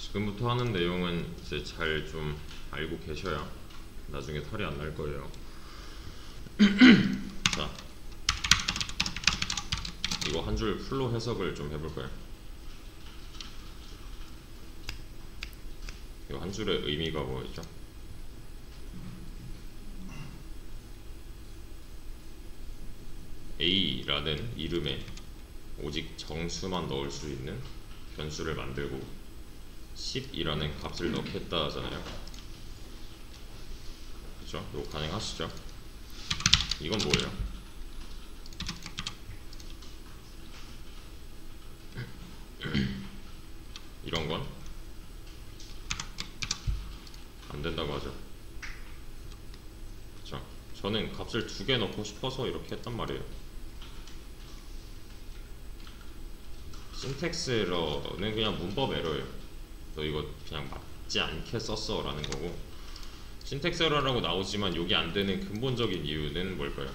지금부터 하는 내용은 이제 잘 좀 알고 계셔야 나중에 탈이 안 날 거예요. 자, 이거 한 줄 풀로 해석을 좀 해볼 거예요. 이 한 줄의 의미가 뭐였죠? A라는 이름에 오직 정수만 넣을 수 있는 변수를 만들고 10이라는 값을 넣겠다 하잖아요. 그죠? 이거 가능하시죠? 이건 뭐예요? 이런 건 안 된다고 하죠. 그쵸? 저는 값을 2개 넣고 싶어서 이렇게 했단 말이에요. 신텍스 에러는 그냥 문법 에러예요. 너 이거 그냥 맞지 않게 썼어 라는 거고, 신텍스 에러라고 나오지만 여기 안 되는 근본적인 이유는 뭘까요?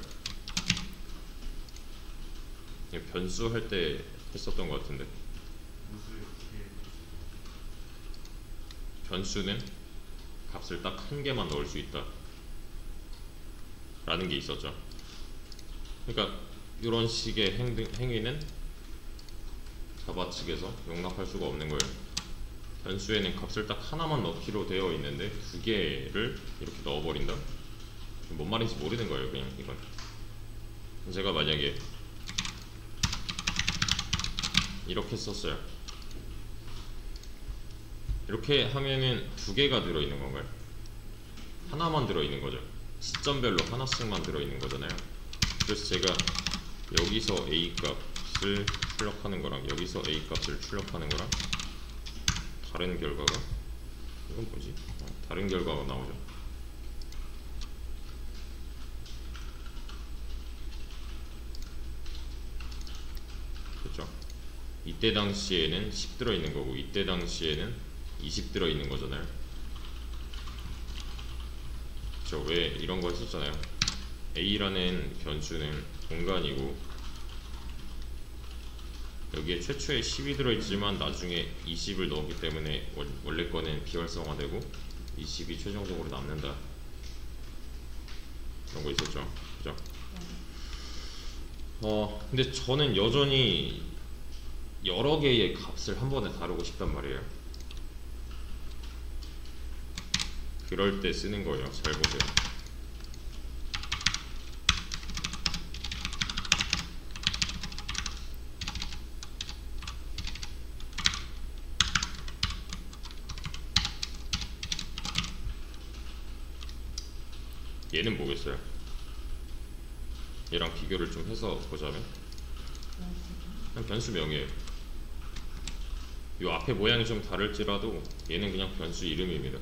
변수 할 때 했었던 것 같은데, 변수는 값을 딱 한 개만 넣을 수 있다 라는 게 있었죠. 그러니까 이런 식의 행위는 자바 측에서 용납할 수가 없는 거예요. 변수에는 값을 딱 하나만 넣기로 되어 있는데 2개를 이렇게 넣어버린다? 뭔 말인지 모르는 거예요. 그냥 이건 제가 만약에 이렇게 썼어요. 이렇게 하면은 2개가 들어있는 건가요? 하나만 들어있는 거죠. 시점별로 하나씩만 들어있는 거잖아요. 그래서 제가 여기서 A 값을 출력하는 거랑 여기서 A 값을 출력하는 거랑 다른 결과가, 이건 뭐지? 다른 결과가 나오죠. 그렇죠? 이때 당시에는 10 들어있는 거고 이때 당시에는 20 들어있는 거잖아요. 그쵸? 왜 이런 거 했었잖아요. A라는 변수는 공간이고 여기에 최초에 10이 들어있지만 나중에 20을 넣었기 때문에 원래 거는 비활성화되고 20이 최종적으로 남는다. 그런 거 있었죠. 그죠? 근데 저는 여전히 여러 개의 값을 한 번에 다루고 싶단 말이에요. 그럴 때 쓰는 거예요. 잘 보세요. 얘는 뭐겠어요? 얘랑 비교를 좀 해서 보자면 그냥 변수명이에요. 이 앞에 모양이 좀 다를지라도 얘는 그냥 변수 이름입니다.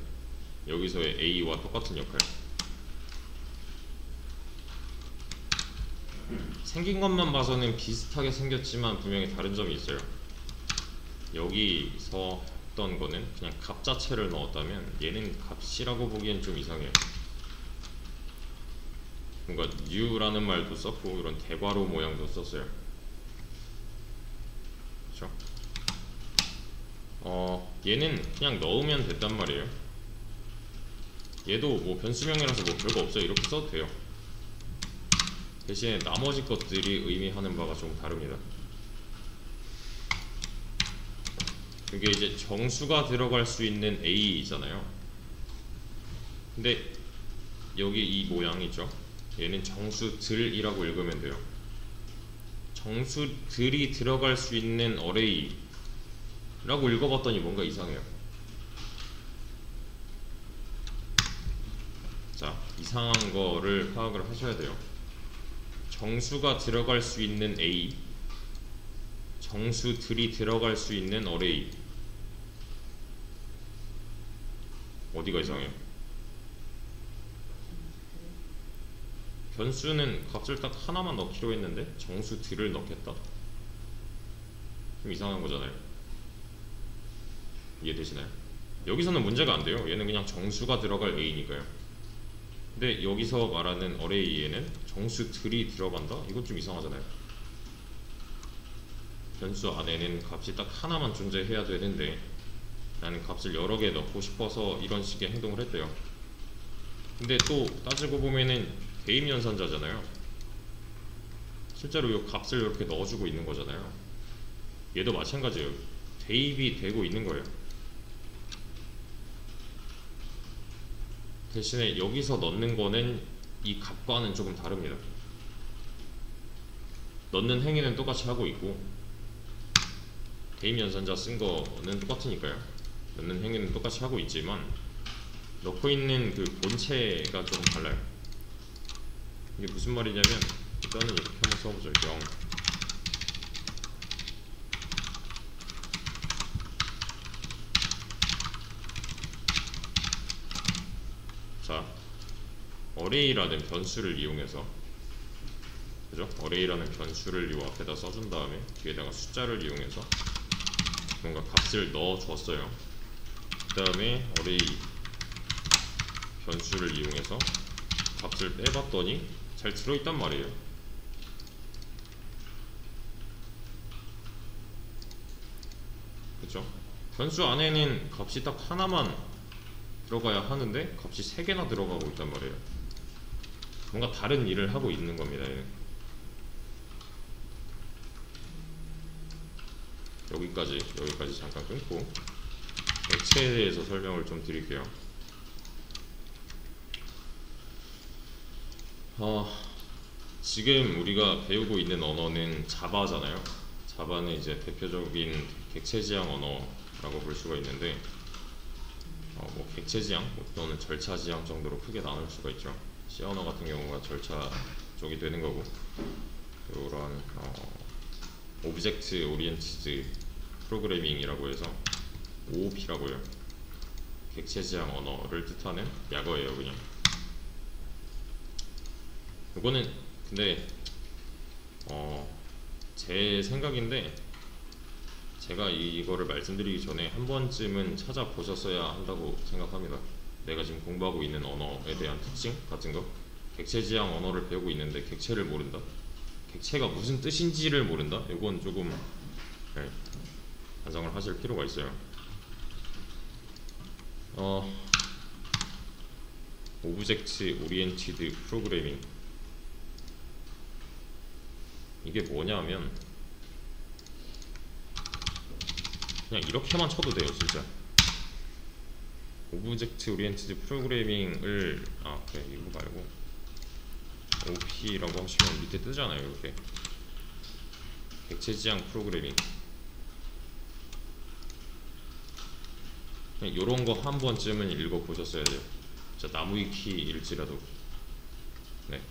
여기서의 A와 똑같은 역할. 생긴 것만 봐서는 비슷하게 생겼지만 분명히 다른 점이 있어요. 여기서 했던 거는 그냥 값 자체를 넣었다면 얘는 값이라고 보기엔 좀 이상해요. 뭔가 new라는 말도 썼고 이런 대괄호 모양도 썼어요. 그쵸? 얘는 그냥 넣으면 됐단 말이에요. 얘도 뭐 변수명이라서 뭐 별거 없어요. 이렇게 써도 돼요. 대신에 나머지 것들이 의미하는 바가 좀 다릅니다. 그게 이제 정수가 들어갈 수 있는 A잖아요. 근데 여기 이 모양이죠. 얘는 정수들이라고 읽으면 돼요. 정수들이 들어갈 수 있는 어레이라고 읽어봤더니 뭔가 이상해요. 자, 이상한 거를 파악을 하셔야 돼요. 정수가 들어갈 수 있는 A, 정수들이 들어갈 수 있는 어레이. 어디가 이상해요? 변수는 값을 딱 하나만 넣기로 했는데 정수들을 넣겠다? 좀 이상한 거잖아요. 이해되시나요? 여기서는 문제가 안 돼요. 얘는 그냥 정수가 들어갈 A니까요. 근데 여기서 말하는 어레이에는 정수들이 들어간다? 이건 좀 이상하잖아요. 변수 안에는 값이 딱 하나만 존재해야 되는데 라는 값을 여러 개 넣고 싶어서 이런 식의 행동을 했대요. 근데 또 따지고 보면은 대입 연산자잖아요. 실제로 이 값을 이렇게 넣어주고 있는 거잖아요. 얘도 마찬가지예요. 대입이 되고 있는 거예요. 대신에 여기서 넣는 거는 이 값과는 조금 다릅니다. 넣는 행위는 똑같이 하고 있고 대입 연산자 쓴 거는 똑같으니까요. 넣는 행위는 똑같이 하고 있지만 넣고 있는 그 본체가 조금 달라요. 이게 무슨 말이냐면 일단은 이렇게 한번 써보죠. 0 자, array라는 변수를 이용해서 그죠? array라는 변수를 이 앞에다 써준 다음에 뒤에다가 숫자를 이용해서 뭔가 값을 넣어줬어요. 그 다음에 array 변수를 이용해서 값을 빼봤더니 잘 들어있단 말이에요. 그쵸? 변수 안에는 값이 딱 하나만 들어가야 하는데 값이 3개나 들어가고 있단 말이에요. 뭔가 다른 일을 하고 있는 겁니다. 얘는. 여기까지 잠깐 끊고 액체에 대해서 설명을 좀 드릴게요. 지금 우리가 배우고 있는 언어는 자바잖아요. 자바는 이제 대표적인 객체지향 언어라고 볼 수가 있는데 뭐 객체지향 또는 절차지향 정도로 크게 나눌 수가 있죠. C 언어 같은 경우가 절차 쪽이 되는 거고 이런 오브젝트 오리엔티드 프로그래밍이라고 해서 OOP라고 해요. 객체지향 언어를 뜻하는 약어예요. 그냥 이거는 근데 제 생각인데 제가 이거를 말씀드리기 전에 한 번쯤은 찾아보셨어야 한다고 생각합니다. 내가 지금 공부하고 있는 언어에 대한 특징 같은 거. 객체지향 언어를 배우고 있는데 객체를 모른다? 객체가 무슨 뜻인지를 모른다? 이건 조금 반성을 하실 필요가 있어요. 오브젝트 오리엔티드 프로그래밍 이게 뭐냐면 그냥 이렇게만 쳐도 돼요. 진짜 오브젝트 오리엔티드 프로그래밍을 그래 이거 말고 OP라고 하시면 밑에 뜨잖아요. 이렇게 객체지향 프로그래밍 그냥 요런 거 한 번쯤은 읽어보셨어야 돼요. 진짜 나무위키일지라도. 네.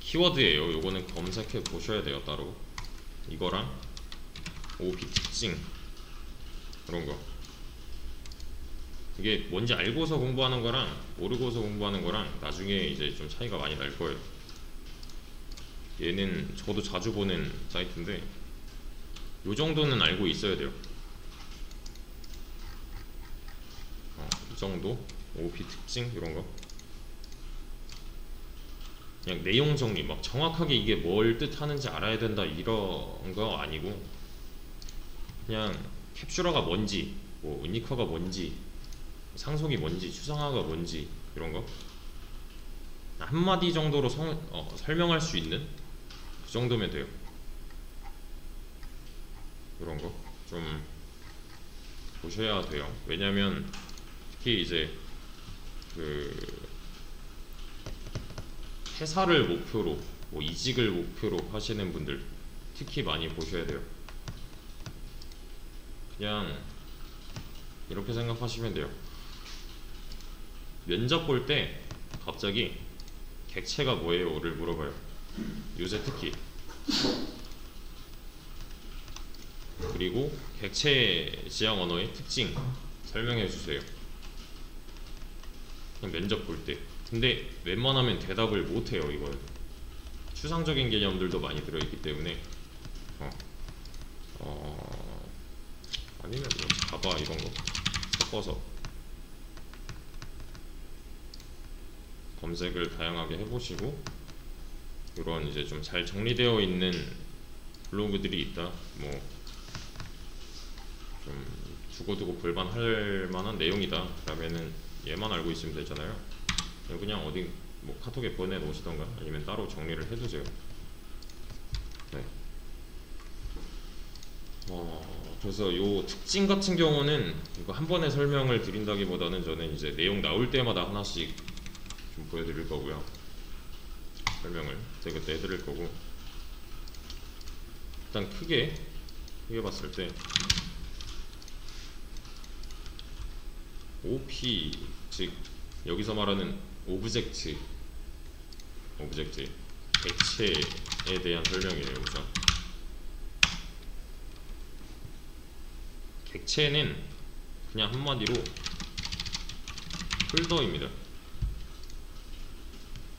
키워드예요. 요거는 검색해 보셔야 돼요. 따로 이거랑 OOP 특징 그런 거 이게 뭔지 알고서 공부하는 거랑 모르고서 공부하는 거랑 나중에 이제 좀 차이가 많이 날 거예요. 얘는 저도 자주 보는 사이트인데 요 정도는 알고 있어야 돼요. 이 정도 OOP 특징 이런 거 그냥 내용 정리 막 정확하게 이게 뭘 뜻하는지 알아야 된다 이런 거 아니고 그냥 캡슐러가 뭔지 뭐 은니커가 뭔지 상속이 뭔지 추상화가 뭔지 이런 거 한마디 정도로 설명할 수 있는 그 정도면 돼요. 이런 거 좀 보셔야 돼요. 왜냐면 특히 이제 그 회사를 목표로 뭐 이직을 목표로 하시는 분들 특히 많이 보셔야 돼요. 그냥 이렇게 생각하시면 돼요. 면접 볼 때 갑자기 객체가 뭐예요?를 물어봐요. 요새 특히. 그리고 객체 지향 언어의 특징 설명해 주세요. 그냥 면접 볼 때. 근데 웬만하면 대답을 못해요. 이걸 추상적인 개념들도 많이 들어있기 때문에 아니면 뭐 자바 이런 거 섞어서 검색을 다양하게 해보시고 이런 이제 좀 잘 정리되어 있는 블로그들이 있다. 뭐 좀 두고두고 볼만할 만한 내용이다 라면은 얘만 알고 있으면 되잖아요. 그냥 어디 뭐 카톡에 보내놓으시던가 아니면 따로 정리를 해두세요. 네. 그래서 요 특징 같은 경우는 이거 한 번에 설명을 드린다기보다는 저는 이제 내용 나올 때마다 하나씩 좀 보여드릴 거고요. 설명을 제가 그때 해드릴 거고, 일단 크게 봤을 때 OP, 즉 여기서 말하는 오브젝트 객체에 대한 설명이에요. 우선 객체는 그냥 한마디로 폴더입니다.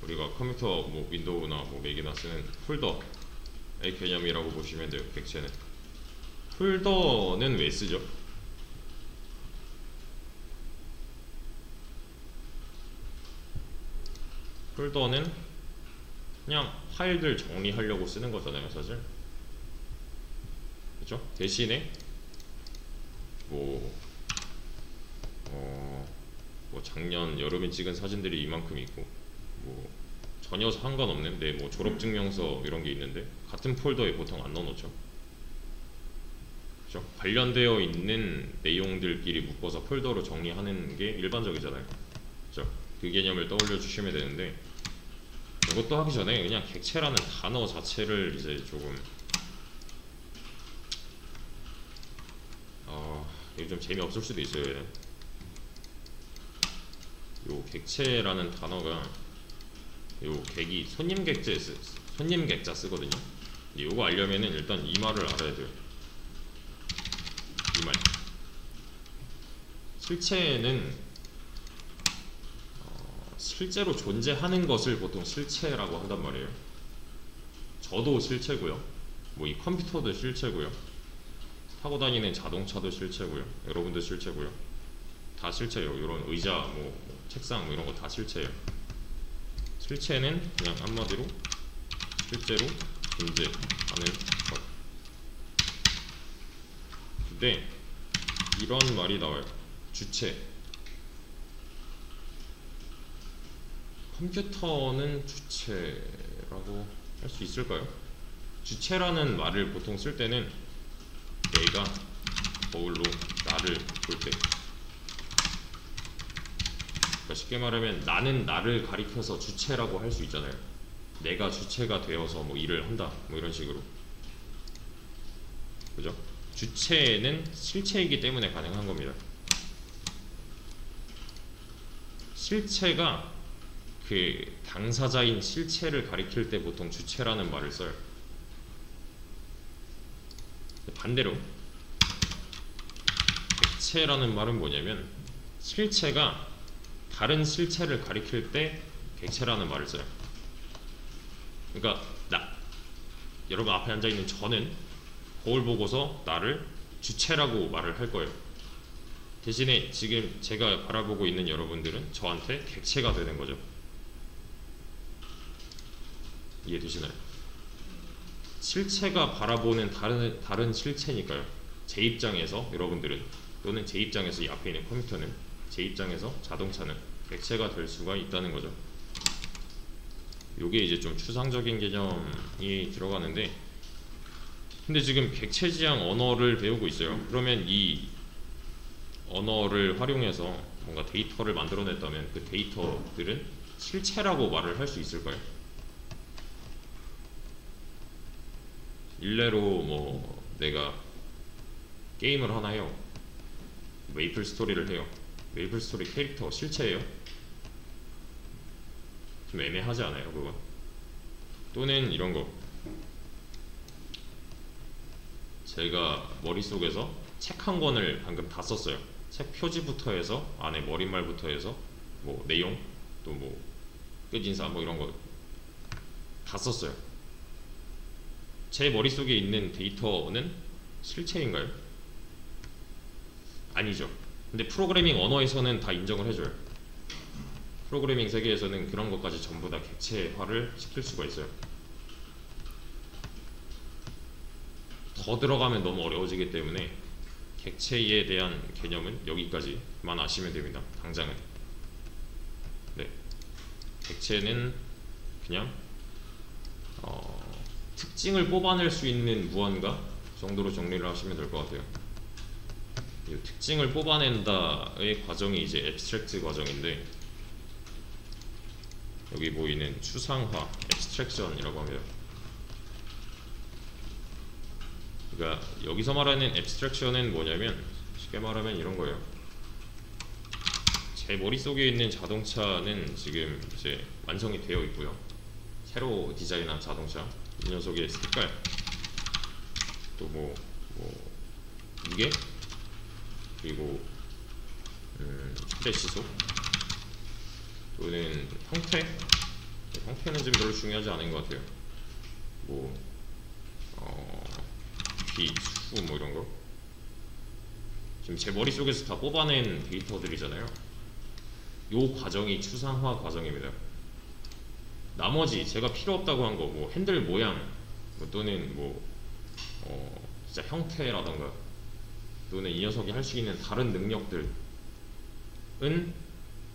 우리가 컴퓨터 뭐 윈도우나 뭐 맥이나 쓰는 폴더의 개념이라고 보시면 돼요. 객체는. 폴더는 왜 쓰죠? 폴더는 그냥 파일들 정리하려고 쓰는 거잖아요, 사실. 그렇죠? 대신에 뭐 작년 여름에 찍은 사진들이 이만큼 있고, 뭐 전혀 상관없는 내 뭐 졸업증명서 이런 게 있는데 같은 폴더에 보통 안 넣어놓죠. 그렇죠? 관련되어 있는 내용들끼리 묶어서 폴더로 정리하는 게 일반적이잖아요. 그렇죠? 그 개념을 떠올려 주시면 되는데, 이것도 하기 전에 그냥 객체라는 단어 자체를 이제 조금 이거 좀 재미없을 수도 있어요. 얘는. 요 객체라는 단어가 요 객이 손님 객자 쓰거든요. 요거 알려면은 일단 이 말을 알아야 돼요. 이 말. 실체는 실제로 존재하는 것을 보통 실체라고 한단 말이에요. 저도 실체고요. 뭐 이 컴퓨터도 실체고요. 타고 다니는 자동차도 실체고요. 여러분도 실체고요. 다 실체예요. 이런 의자, 뭐 책상 뭐 이런 거 다 실체예요. 실체는 그냥 한마디로 실제로 존재하는 것. 근데 이런 말이 나와요. 주체. 컴퓨터는 주체라고 할 수 있을까요? 주체라는 말을 보통 쓸 때는 내가 거울로 나를 볼 때, 그러니까 쉽게 말하면 나는 나를 가리켜서 주체라고 할 수 있잖아요. 내가 주체가 되어서 뭐 일을 한다 뭐 이런 식으로. 그죠? 주체는 실체이기 때문에 가능한 겁니다. 실체가 그 당사자인 실체를 가리킬 때 보통 주체라는 말을 써요. 반대로 객체라는 말은 뭐냐면 실체가 다른 실체를 가리킬 때 객체라는 말을 써요. 그러니까 여러분 앞에 앉아있는 저는 거울 보고서 나를 주체라고 말을 할 거예요. 대신에 지금 제가 바라보고 있는 여러분들은 저한테 객체가 되는 거죠. 이해되시나요? 실체가 바라보는 다른 실체니까요. 제 입장에서 여러분들은, 또는 제 입장에서 이 앞에 있는 컴퓨터는, 제 입장에서 자동차는 객체가 될 수가 있다는 거죠. 요게 이제 좀 추상적인 개념이 들어가는데, 근데 지금 객체지향 언어를 배우고 있어요. 그러면 이 언어를 활용해서 뭔가 데이터를 만들어냈다면 그 데이터들은 실체라고 말을 할 수 있을까요? 일례로 뭐 내가 게임을 하나 해요. 메이플 스토리를 해요. 메이플 스토리 캐릭터 실체예요? 좀 애매하지 않아요, 그건? 또는 이런 거. 제가 머릿속에서 책 한 권을 방금 다 썼어요. 책 표지부터 해서 안에 머릿말부터 해서 뭐 내용, 또 뭐 끝인사 뭐 이런 거 다 썼어요. 제 머릿속에 있는 데이터는 실체인가요? 아니죠. 근데 프로그래밍 언어에서는 다 인정을 해줘요. 프로그래밍 세계에서는 그런 것까지 전부 다 객체화를 시킬 수가 있어요. 더 들어가면 너무 어려워지기 때문에 객체에 대한 개념은 여기까지만 아시면 됩니다. 당장은. 네, 객체는 그냥 특징을 뽑아낼 수 있는 무언가 정도로 정리를 하시면 될 것 같아요. 이 특징을 뽑아낸다의 과정이 이제 앱스트랙트 과정인데, 여기 보이는 추상화, 앱스트랙션이라고 합니다. 그러니까 여기서 말하는 앱스트랙션은 뭐냐면, 쉽게 말하면 이런 거예요. 제 머릿속에 있는 자동차는 지금 이제 완성이 되어 있고요. 새로 디자인한 자동차, 이 녀석의 색깔, 또 뭐 무게, 그리고 최대 시속, 또는 형태. 형태는 좀 별로 중요하지 않은 것 같아요. 뭐 비, 수, 뭐 이런 거. 지금 제 머릿속에서 다 뽑아낸 데이터들이잖아요. 요 과정이 추상화 과정입니다. 나머지 제가 필요 없다고 한 거, 뭐 핸들 모양, 또는 진짜 형태라던가, 또는 이 녀석이 할 수 있는 다른 능력들은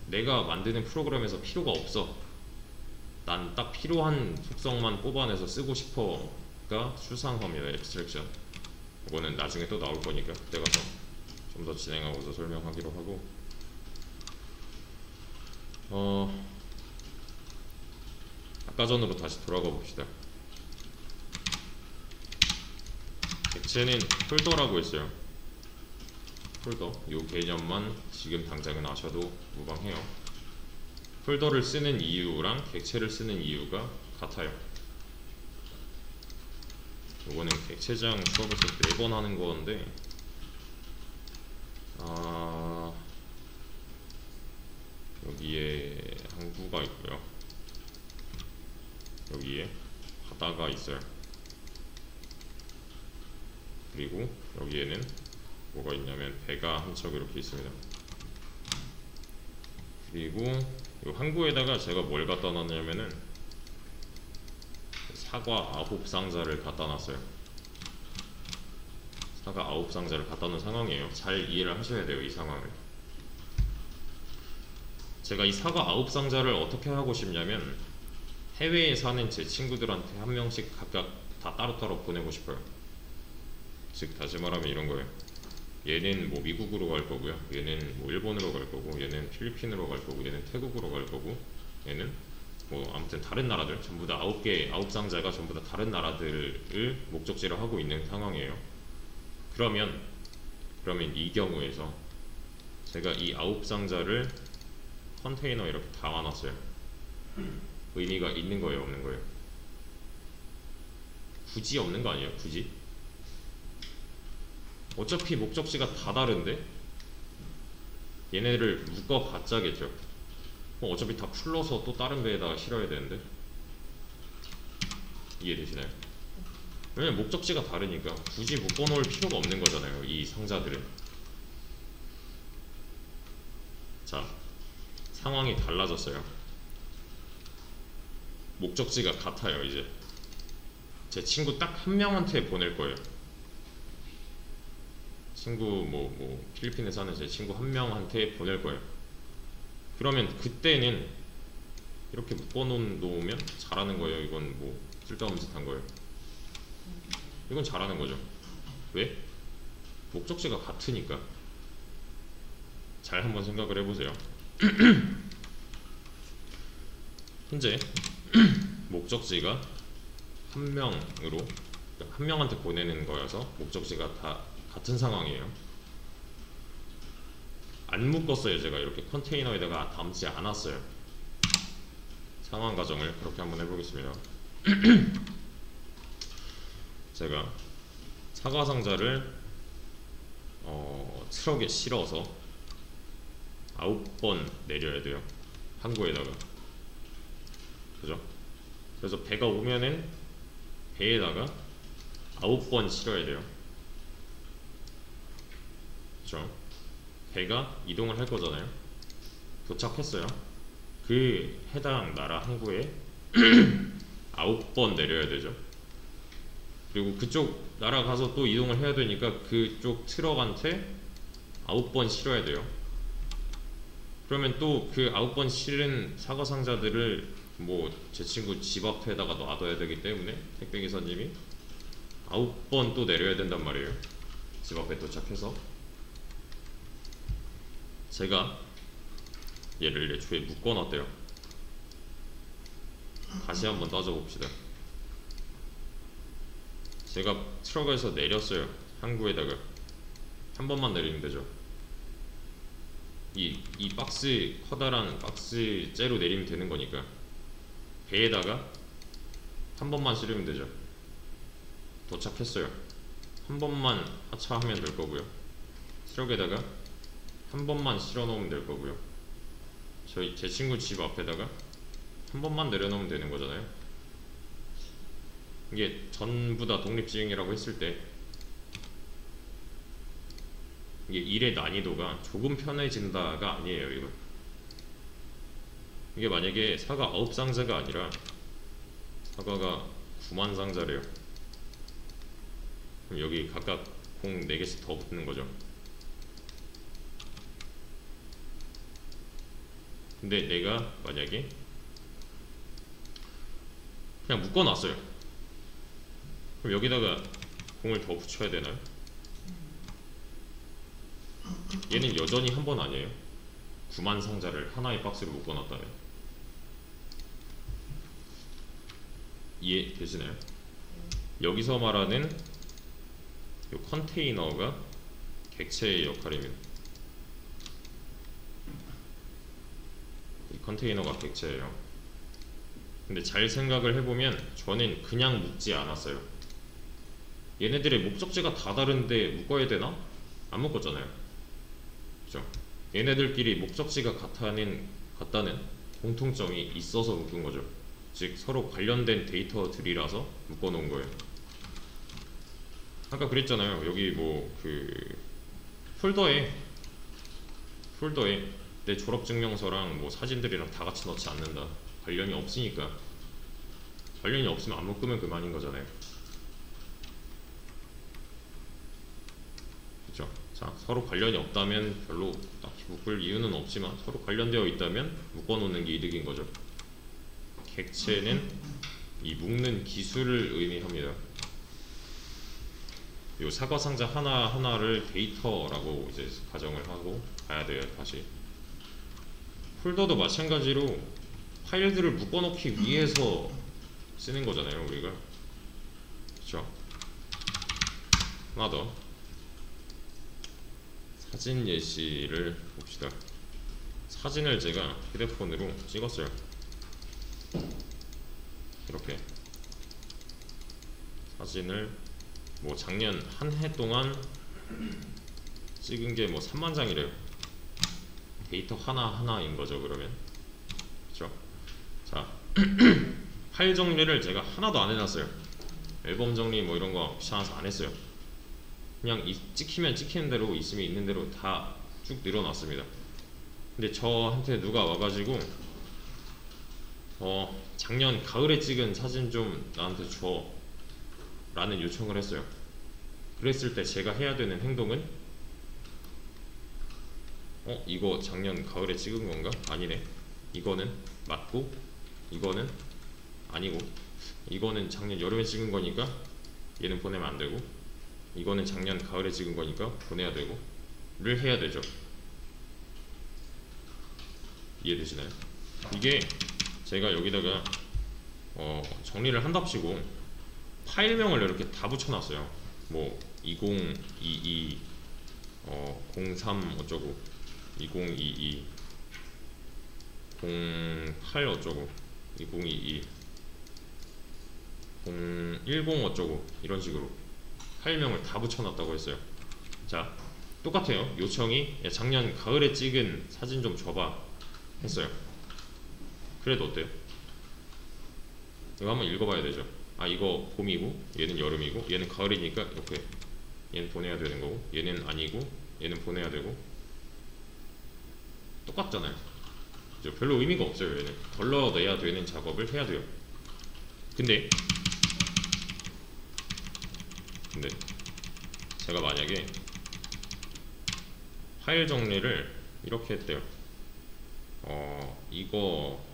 내가 만드는 프로그램에서 필요가 없어. 난 딱 필요한 속성만 뽑아내서 쓰고 싶어가 추상화입니다. 앱스트랙션. 이거는 나중에 또 나올 거니까 그때 가서 좀 더 진행하고서 설명하기로 하고, 아까 전으로 다시 돌아가 봅시다. 객체는 폴더라고 했어요. 폴더, 이 개념만 지금 당장은 아셔도 무방해요. 폴더를 쓰는 이유랑 객체를 쓰는 이유가 같아요. 이거는 객체장 수업에서 4번 하는 건데, 여기에 항구가 있고요. 여기에 바다가 있어요. 그리고 여기에는 뭐가 있냐면 배가 한 척 이렇게 있습니다. 그리고 이 항구에다가 제가 뭘 갖다 놨냐면은 사과 9상자를 갖다 놨어요. 사과 9상자를 갖다 놓은 상황이에요. 잘 이해를 하셔야 돼요, 이 상황을. 제가 이 사과 9상자를 어떻게 하고 싶냐면, 해외에 사는 제 친구들한테 한 명씩 각각 다 따로따로 보내고 싶어요. 즉 다시 말하면 이런 거예요. 얘는 뭐 미국으로 갈 거고요, 얘는 뭐 일본으로 갈 거고, 얘는 필리핀으로 갈 거고, 얘는 태국으로 갈 거고, 얘는 뭐 아무튼 다른 나라들, 전부 다 9상자가 전부 다 다른 나라들을 목적지로 하고 있는 상황이에요. 그러면 이 경우에서 제가 이 9상자를 컨테이너에 이렇게 담아놨어요. 의미가 있는 거예요, 없는 거예요? 굳이 없는 거 아니에요? 굳이? 어차피 목적지가 다 다른데 얘네를 묶어봤자겠죠. 어차피 다 풀러서 또 다른 배에다가 실어야 되는데. 이해되시나요? 왜냐면 목적지가 다르니까 굳이 묶어놓을 필요가 없는 거잖아요, 이 상자들은. 자, 상황이 달라졌어요. 목적지가 같아요. 이제 제 친구 딱 한 명한테 보낼 거예요. 친구 필리핀에 사는 제 친구 한 명한테 보낼 거예요. 그러면 그때는 이렇게 묶어놓으면 잘하는 거예요. 이건 뭐 쓸데없는 짓 한 거예요. 이건 잘하는 거죠. 왜? 목적지가 같으니까. 잘 한번 생각을 해보세요. 현재 목적지가 한 명으로, 한 명한테 보내는 거여서 목적지가 다 같은 상황이에요. 안 묶었어요. 제가 이렇게 컨테이너에다가 담지 않았어요. 상황 가정을 그렇게 한번 해보겠습니다. 제가 사과 상자를 트럭에 실어서 9번 내려야 돼요. 항구에다가. 그죠? 그래서 배가 오면은 배에다가 9번 실어야 돼요. 그죠? 배가 이동을 할 거잖아요. 도착했어요. 그 해당 나라 항구에 9번 내려야 되죠. 그리고 그쪽 날아가서 또 이동을 해야 되니까 그쪽 트럭한테 9번 실어야 돼요. 그러면 또 그 9번 실은 사과 상자들을 뭐 제 친구 집 앞에다가 놔둬야 되기 때문에 택배 기사님이 9번 또 내려야 된단 말이에요. 집 앞에 도착해서 제가 얘를 애초에 묶어놨대요. 다시 한번 따져봅시다. 제가 트럭에서 내렸어요. 항구에다가 한 번만 내리면 되죠. 이 박스, 커다란 박스째로 내리면 되는 거니까 배에다가 한 번만 실으면 되죠. 도착했어요. 한 번만 하차하면 될 거고요. 트럭에다가 한 번만 실어 놓으면 될 거고요. 제 친구 집 앞에다가 한 번만 내려놓으면 되는 거잖아요. 이게 전부 다 독립지행이라고 했을 때 이게 일의 난이도가 조금 편해진다가 아니에요. 이게 만약에 사과 9상자가 아니라 사과가 9만 상자래요. 그럼 여기 각각 공 4개씩 더 붙는 거죠. 근데 내가 만약에 그냥 묶어놨어요. 그럼 여기다가 공을 더 붙여야 되나요? 얘는 여전히 한 번 아니에요. 9만 상자를 하나의 박스로 묶어놨다면. 이해되시나요? 여기서 말하는 이 컨테이너가 객체의 역할입니다. 이 컨테이너가 객체예요. 근데 잘 생각을 해보면 저는 그냥 묶지 않았어요. 얘네들의 목적지가 다 다른데 묶어야 되나? 안 묶었잖아요. 그죠? 얘네들끼리 목적지가 같다는 공통점이 있어서 묶은 거죠. 즉 서로 관련된 데이터들이라서 묶어 놓은 거예요. 아까 그랬잖아요. 여기 뭐 그 폴더에 내 졸업증명서랑 뭐 사진들이랑 다 같이 넣지 않는다. 관련이 없으니까. 관련이 없으면 안 묶으면 그만인 거잖아요. 그쵸? 자, 서로 관련이 없다면 별로 딱히 묶을 이유는 없지만 서로 관련되어 있다면 묶어놓는 게 이득인 거죠. 객체는 이 묶는 기술을 의미합니다. 요 사과 상자 하나하나를 데이터라고 이제 가정을 하고 가야 돼요. 다시 폴더도 마찬가지로 파일들을 묶어놓기 위해서 쓰는 거잖아요, 우리가. 그쵸? 하나 더 사진 예시를 봅시다. 사진을 제가 휴대폰으로 찍었어요. 이렇게 사진을 뭐 작년 한 해 동안 찍은 게 뭐 3만 장이래요. 데이터 하나하나인 거죠, 그러면. 그쵸? 자, 파일 정리를 제가 하나도 안 해놨어요. 앨범 정리 뭐 이런 거 귀찮아서 안 했어요. 그냥 찍히면 찍히는 대로 있으면 있는 대로 다 쭉 늘어놨습니다. 근데 저한테 누가 와가지고 작년 가을에 찍은 사진 좀 나한테 줘 라는 요청을 했어요. 그랬을 때 제가 해야 되는 행동은 이거 작년 가을에 찍은 건가? 아니네. 이거는 맞고 이거는 아니고 이거는 작년 여름에 찍은 거니까 얘는 보내면 안 되고 이거는 작년 가을에 찍은 거니까 보내야 되고 를 해야 되죠. 이해되시나요? 이게 제가 여기다가 정리를 한답시고 파일명을 이렇게 다 붙여놨어요. 뭐 2022 03 어쩌고 2022 08 어쩌고 2022 010 어쩌고 이런 식으로 파일명을 다 붙여놨다고 했어요. 자, 똑같아요. 요청이 야, 작년 가을에 찍은 사진 좀 줘봐 했어요. 그래도 어때요? 이거 한번 읽어봐야 되죠. 아, 이거 봄이고 얘는 여름이고 얘는 가을이니까 이렇게 얘는 보내야 되는 거고 얘는 아니고 얘는 보내야 되고 똑같잖아요. 그죠? 별로 의미가 없어요. 얘는 걸러내야 되는 작업을 해야 돼요. 근데 근데 제가 만약에 파일 정리를 이렇게 했대요. 이거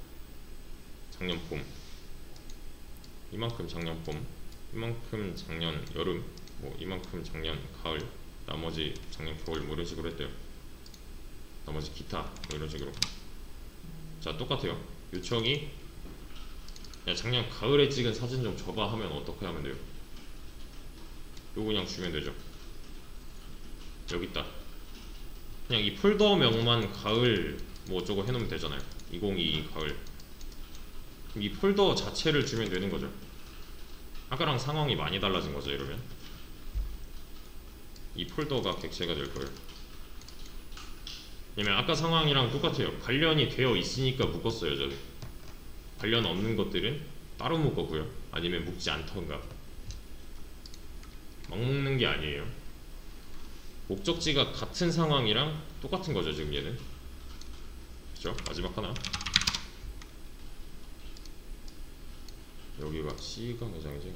작년 봄, 이만큼 작년 봄, 이만큼 작년 여름, 뭐 이만큼 작년 가을, 나머지 작년 겨울 뭐 이런 식으로 했대요. 나머지 기타 뭐 이런 식으로. 자, 똑같아요. 요청이 그냥 작년 가을에 찍은 사진 좀 줘봐 하면 어떻게 하면 돼요? 요거 그냥 주면 되죠. 여기 있다. 그냥 이 폴더명만 가을 뭐 어쩌고 해놓으면 되잖아요. 2022 가을. 이 폴더 자체를 주면 되는 거죠. 아까랑 상황이 많이 달라진 거죠. 이러면 이 폴더가 객체가 될 거예요. 왜냐면 아까 상황이랑 똑같아요. 관련이 되어 있으니까 묶었어요. 저는 관련 없는 것들은 따로 묶었고요. 아니면 묶지 않던가. 막 묶는 게 아니에요. 목적지가 같은 상황이랑 똑같은 거죠. 지금 얘는. 그쵸? 마지막 하나. 여기가 C강의장이지.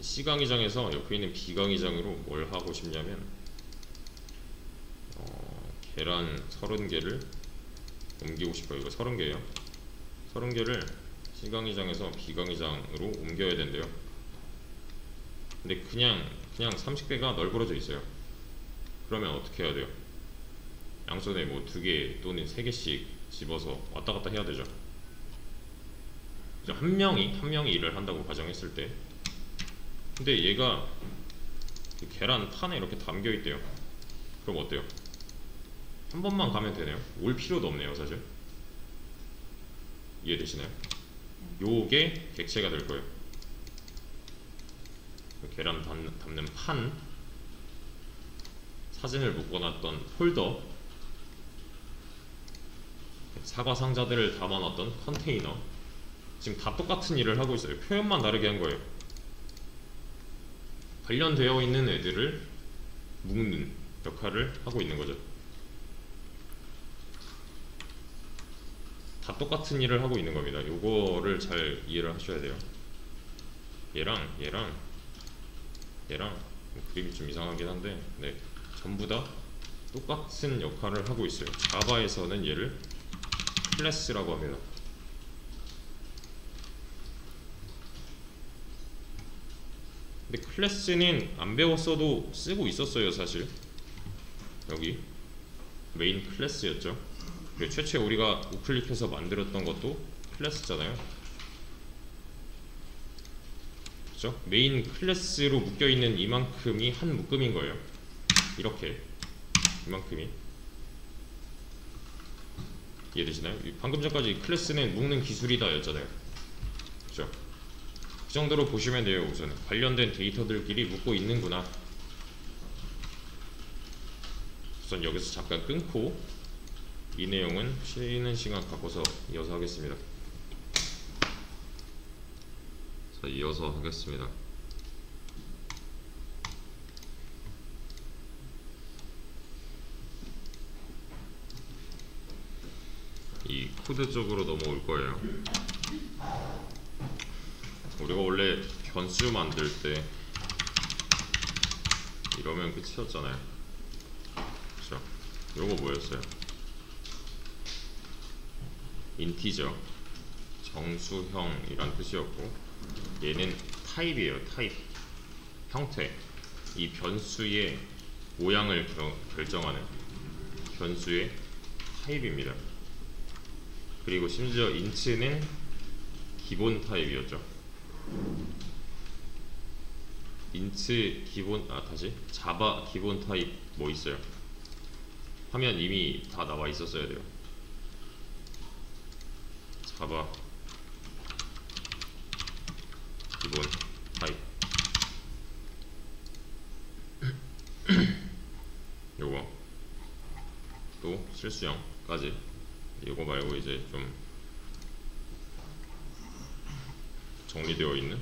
C강의장에서 옆에 있는 B강의장으로 뭘 하고 싶냐면 계란 30개를 옮기고 싶어요. 이거 30개예요. 30개를 C강의장에서 B강의장으로 옮겨야 된대요. 근데 그냥 30개가 널브러져 있어요. 그러면 어떻게 해야 돼요? 양손에 뭐 2개 또는 3개씩 집어서 왔다 갔다 해야 되죠. 한 명이 일을 한다고 가정했을 때, 근데 얘가 계란 판에 이렇게 담겨 있대요. 그럼 어때요? 한 번만 가면 되네요. 올 필요도 없네요, 사실. 이해되시나요? 요게 객체가 될 거예요. 계란 담는 판, 사진을 묶어놨던 폴더, 사과 상자들을 담아놨던 컨테이너. 지금 다 똑같은 일을 하고 있어요. 표현만 다르게 한 거예요. 관련되어 있는 애들을 묶는 역할을 하고 있는 거죠. 다 똑같은 일을 하고 있는 겁니다. 요거를 잘 이해를 하셔야 돼요. 얘랑 뭐 그림이 좀 이상하긴 한데, 네, 전부 다 똑같은 역할을 하고 있어요. 자바에서는 얘를 클래스라고 합니다. 근데 클래스는 안 배웠어도 쓰고 있었어요. 사실 여기 메인 클래스였죠. 그리고 최초에 우리가 우클릭해서 만들었던 것도 클래스잖아요. 그렇죠? 메인 클래스로 묶여있는 이만큼이 한 묶음인 거예요. 이렇게 이만큼이. 이해되시나요? 방금 전까지 클래스는 묶는 기술이다 였잖아요. 그렇죠? 그 정도로 보시면 돼요. 우선 관련된 데이터들끼리 묶고 있는구나. 우선 여기서 잠깐 끊고 이 내용은 쉬는 시간 갖고서 이어서 하겠습니다. 자, 이어서 하겠습니다. 이 코드 쪽으로 넘어올 거예요. 우리가 원래 변수 만들 때 이러면 끝이었잖아요. 그렇죠? 요거 뭐였어요? 인티저, 정수형이란 뜻이었고, 얘는 타입이에요. 타입, 형태. 이 변수의 모양을 결정하는 변수의 타입입니다. 그리고 심지어 인트는 기본 타입이었죠. 인트 기본, 자바 기본 타입 뭐 있어요? 하면 이미 다 나와 있었어야 돼요. 자바 기본 타입. 요거 또 실수형까지. 요거 말고 이제 좀 정리되어 있는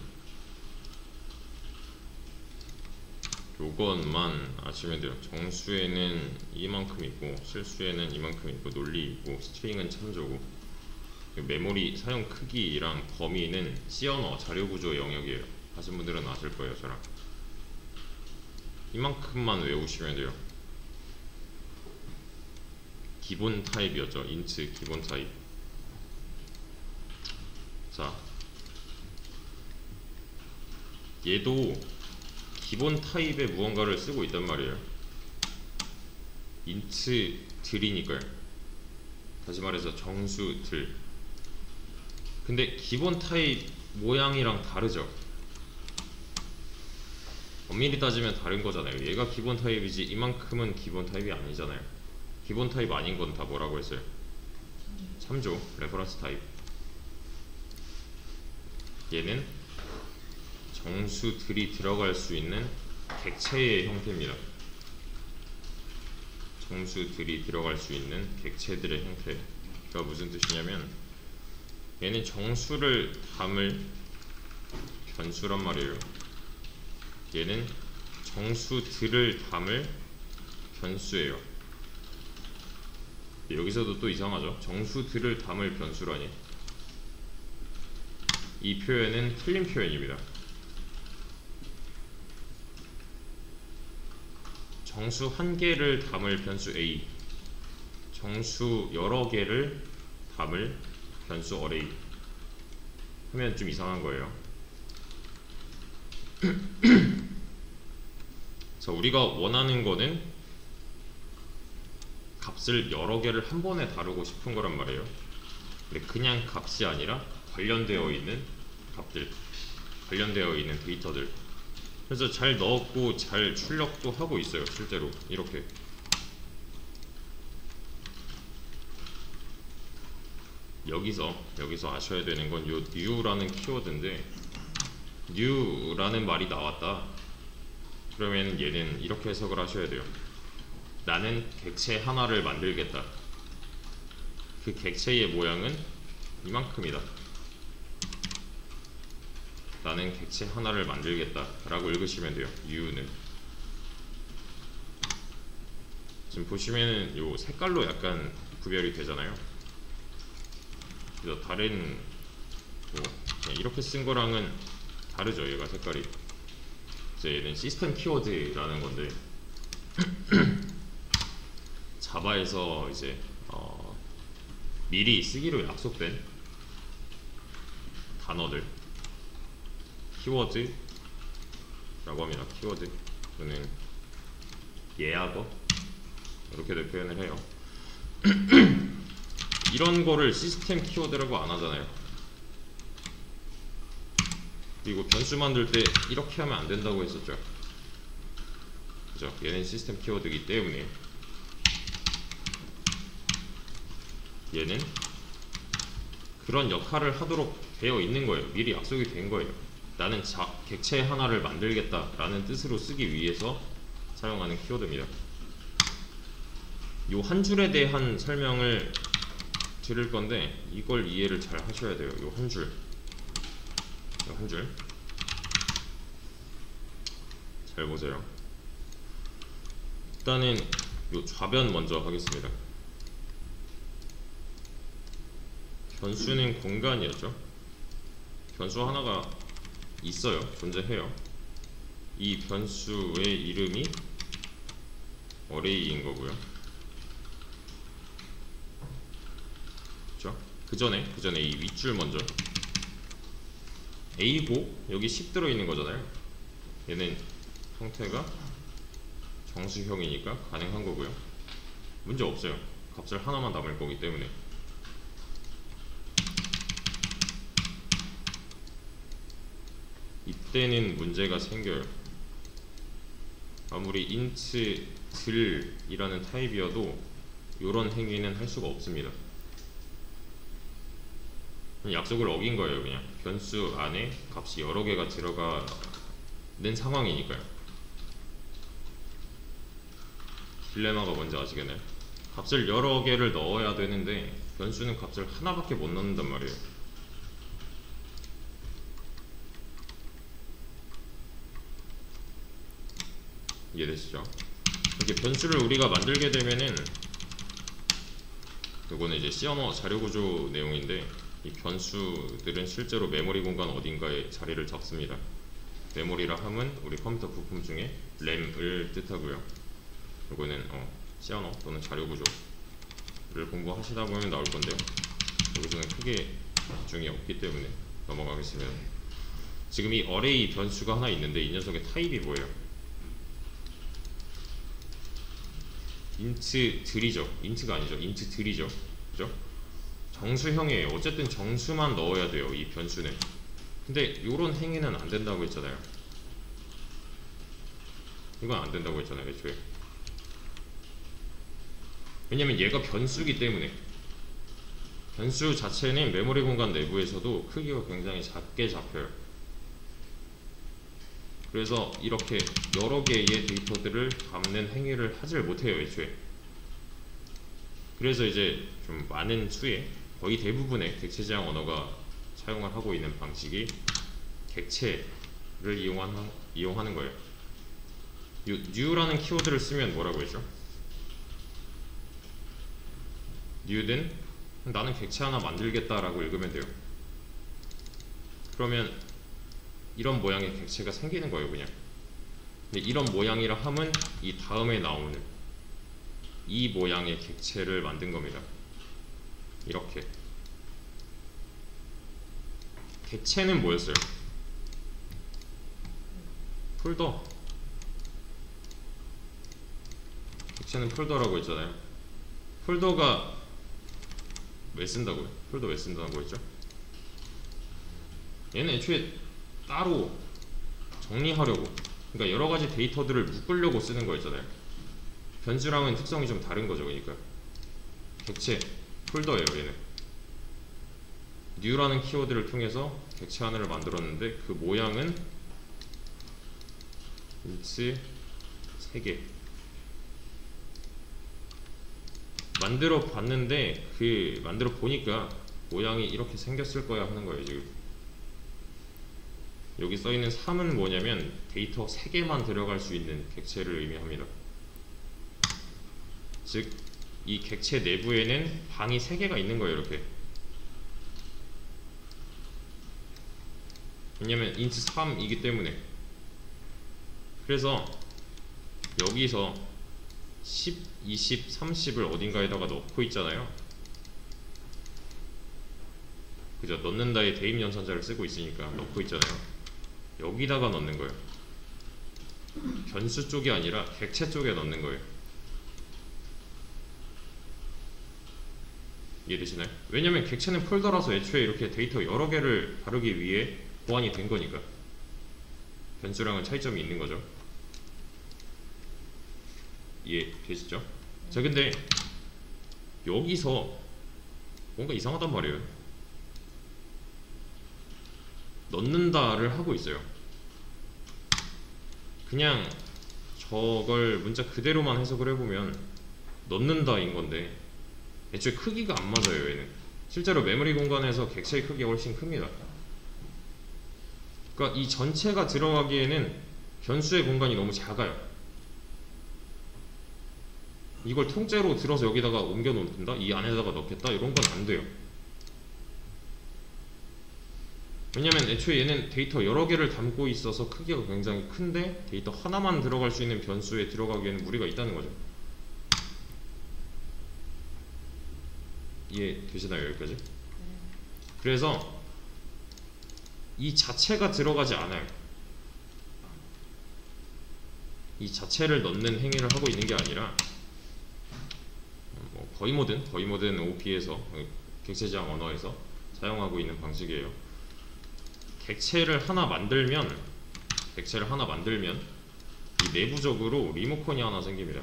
요것만 아시면 돼요. 정수에는 이만큼 있고, 실수에는 이만큼 있고, 논리 있고, 스트링은 참조고, 메모리 사용 크기랑 범위는 C 언어 자료구조 영역이에요. 하신 분들은 아실 거예요. 저랑 이만큼만 외우시면 돼요. 기본 타입이었죠. 인트 기본 타입. 자, 얘도 기본 타입의 무언가를 쓰고 있단 말이에요. 인트 들이니까요. 다시 말해서 정수 들. 근데 기본 타입 모양이랑 다르죠. 엄밀히 따지면 다른 거잖아요. 얘가 기본 타입이지 이만큼은 기본 타입이 아니잖아요. 기본 타입 아닌 건 다 뭐라고 했어요? 참조, 레퍼런스 타입. 얘는 정수들이 들어갈 수 있는 객체의 형태입니다. 정수들이 들어갈 수 있는 객체들의 형태가 무슨 뜻이냐면, 얘는 정수를 담을 변수란 말이에요. 얘는 정수들을 담을 변수예요. 여기서도 또 이상하죠. 정수들을 담을 변수라니. 이 표현은 틀린 표현입니다. 정수 한 개를 담을 변수 A, 정수 여러 개를 담을 변수 array 하면 좀 이상한 거예요. 자, 우리가 원하는 거는 값을 여러 개를 한 번에 다루고 싶은 거란 말이에요. 근데 그냥 값이 아니라 관련되어 있는 값들, 관련되어 있는 데이터들. 그래서 잘 넣었고 잘 출력도 하고 있어요. 실제로 이렇게. 여기서 아셔야 되는 건 요 new라는 키워드인데, new라는 말이 나왔다. 그러면 얘는 이렇게 해석을 하셔야 돼요. 나는 객체 하나를 만들겠다. 그 객체의 모양은 이만큼이다. 나는 객체 하나를 만들겠다 라고 읽으시면 돼요. new는. 지금 보시면은 요 색깔로 약간 구별이 되잖아요. 그래서 다른 그냥 이렇게 쓴 거랑은 다르죠. 얘가 색깔이. 이제 얘는 시스템 키워드라는 건데 자바에서 이제 미리 쓰기로 약속된 단어들, 키워드라고 합니다. 키워드 또는 예약어 이렇게도 표현을 해요. 이런 거를 시스템 키워드라고 안 하잖아요. 그리고 변수 만들 때 이렇게 하면 안 된다고 했었죠. 그죠? 얘는 시스템 키워드이기 때문에 얘는 그런 역할을 하도록 되어 있는 거예요. 미리 약속이 된 거예요. 나는 객체 하나를 만들겠다 라는 뜻으로 쓰기 위해서 사용하는 키워드입니다. 요 한 줄에 대한 설명을 드릴 건데 이걸 이해를 잘 하셔야 돼요. 요 한 줄, 요 한 줄 잘 보세요. 일단은 요 좌변 먼저 하겠습니다. 변수는 공간이었죠. 변수 하나가 있어요. 존재해요. 이 변수의 이름이 array인 거고요. 그렇죠? 그 전에 이 윗줄 먼저 A고 여기 10 들어있는 거잖아요. 얘는 형태가 정수형이니까 가능한 거고요. 문제 없어요. 값을 하나만 담을 거기 때문에. 이때는 문제가 생겨요. 아무리 int 들이라는 타입이어도 이런 행위는 할 수가 없습니다. 약속을 어긴 거예요. 그냥 변수 안에 값이 여러 개가 들어가는 상황이니까요. 딜레마가 뭔지 아시겠나요? 값을 여러 개를 넣어야 되는데 변수는 값을 하나밖에 못 넣는단 말이에요. 이해되시죠? 이렇게 변수를 우리가 만들게 되면은, 이거는 이제 C 언어 자료 구조 내용인데, 이 변수들은 실제로 메모리 공간 어딘가에 자리를 잡습니다. 메모리라 함은 우리 컴퓨터 부품 중에 램을 뜻하고요. 이거는 C 언어 또는 자료 구조를 공부하시다 보면 나올 건데요. 여기서는 크게 비중이 없기 때문에 넘어가겠습니다. 지금 이 어레이 변수가 하나 있는데 이 녀석의 타입이 뭐예요? 인트들이죠. 인트가 아니죠. 인트들이죠. 그죠? 정수형이에요. 어쨌든 정수만 넣어야 돼요. 이 변수는. 근데 요런 행위는 안 된다고 했잖아요. 이건 안 된다고 했잖아요. 애초에. 왜냐면 얘가 변수기 때문에. 변수 자체는 메모리 공간 내부에서도 크기가 굉장히 작게 잡혀요. 그래서 이렇게 여러 개의 데이터들을 담는 행위를 하질 못해요. 애초에. 그래서 이제 좀 많은 수의 거의 대부분의 객체 지향 언어가 사용을 하고 있는 방식이 객체를 이용하는 거예요. 이 new라는 키워드를 쓰면 뭐라고 했죠? new는 나는 객체 하나 만들겠다라고 읽으면 돼요. 그러면 이런 모양의 객체가 생기는 거예요. 그냥. 근데 이런 모양이라 함은 이 다음에 나오는 이 모양의 객체를 만든 겁니다. 이렇게. 객체는 뭐였어요? 폴더. 객체는 폴더라고 했잖아요. 폴더가 왜 쓴다고요? 폴더 왜 쓴다고 했죠? 얘는 애초에 따로 정리하려고, 그러니까 여러 가지 데이터들을 묶으려고 쓰는 거였잖아요. 변수랑은 특성이 좀 다른 거죠. 그러니까 객체 폴더예요. 얘는 new라는 키워드를 통해서 객체 하나를 만들었는데 그 모양은 int 3개 만들어 봤는데 그 만들어 보니까 모양이 이렇게 생겼을 거야 하는 거예요. 지금 여기 써있는 3은 뭐냐면 데이터 3개만 들어갈 수 있는 객체를 의미합니다. 즉 이 객체 내부에는 방이 3개가 있는 거예요. 이렇게. 왜냐면 int 3이기 때문에. 그래서 여기서 10, 20, 30을 어딘가에다가 넣고 있잖아요. 그죠? 넣는다의 대입 연산자를 쓰고 있으니까 넣고 있잖아요. 여기다가 넣는 거예요. 변수 쪽이 아니라 객체 쪽에 넣는 거예요. 이해되시나요? 왜냐면 객체는 폴더라서 애초에 이렇게 데이터 여러 개를 다루기 위해 보완이 된 거니까. 변수랑은 차이점이 있는 거죠. 이해되시죠? 자, 근데 여기서 뭔가 이상하단 말이에요. 넣는다를 하고 있어요. 그냥 저걸 문자 그대로만 해석을 해보면 넣는다인 건데 애초에 크기가 안 맞아요. 얘는 실제로 메모리 공간에서 객체의 크기가 훨씬 큽니다. 그러니까 이 전체가 들어가기에는 변수의 공간이 너무 작아요. 이걸 통째로 들어서 여기다가 옮겨 놓는다? 이 안에다가 넣겠다? 이런 건 안 돼요. 왜냐면 애초에 얘는 데이터 여러 개를 담고 있어서 크기가 굉장히 큰데 데이터 하나만 들어갈 수 있는 변수에 들어가기에는 무리가 있다는 거죠. 이해되시나요? 여기까지? 그래서 이 자체가 들어가지 않아요. 이 자체를 넣는 행위를 하고 있는 게 아니라 거의 모든 OOP에서 객체 지향 언어에서 사용하고 있는 방식이에요. 객체를 하나 만들면 이 내부적으로 리모컨이 하나 생깁니다.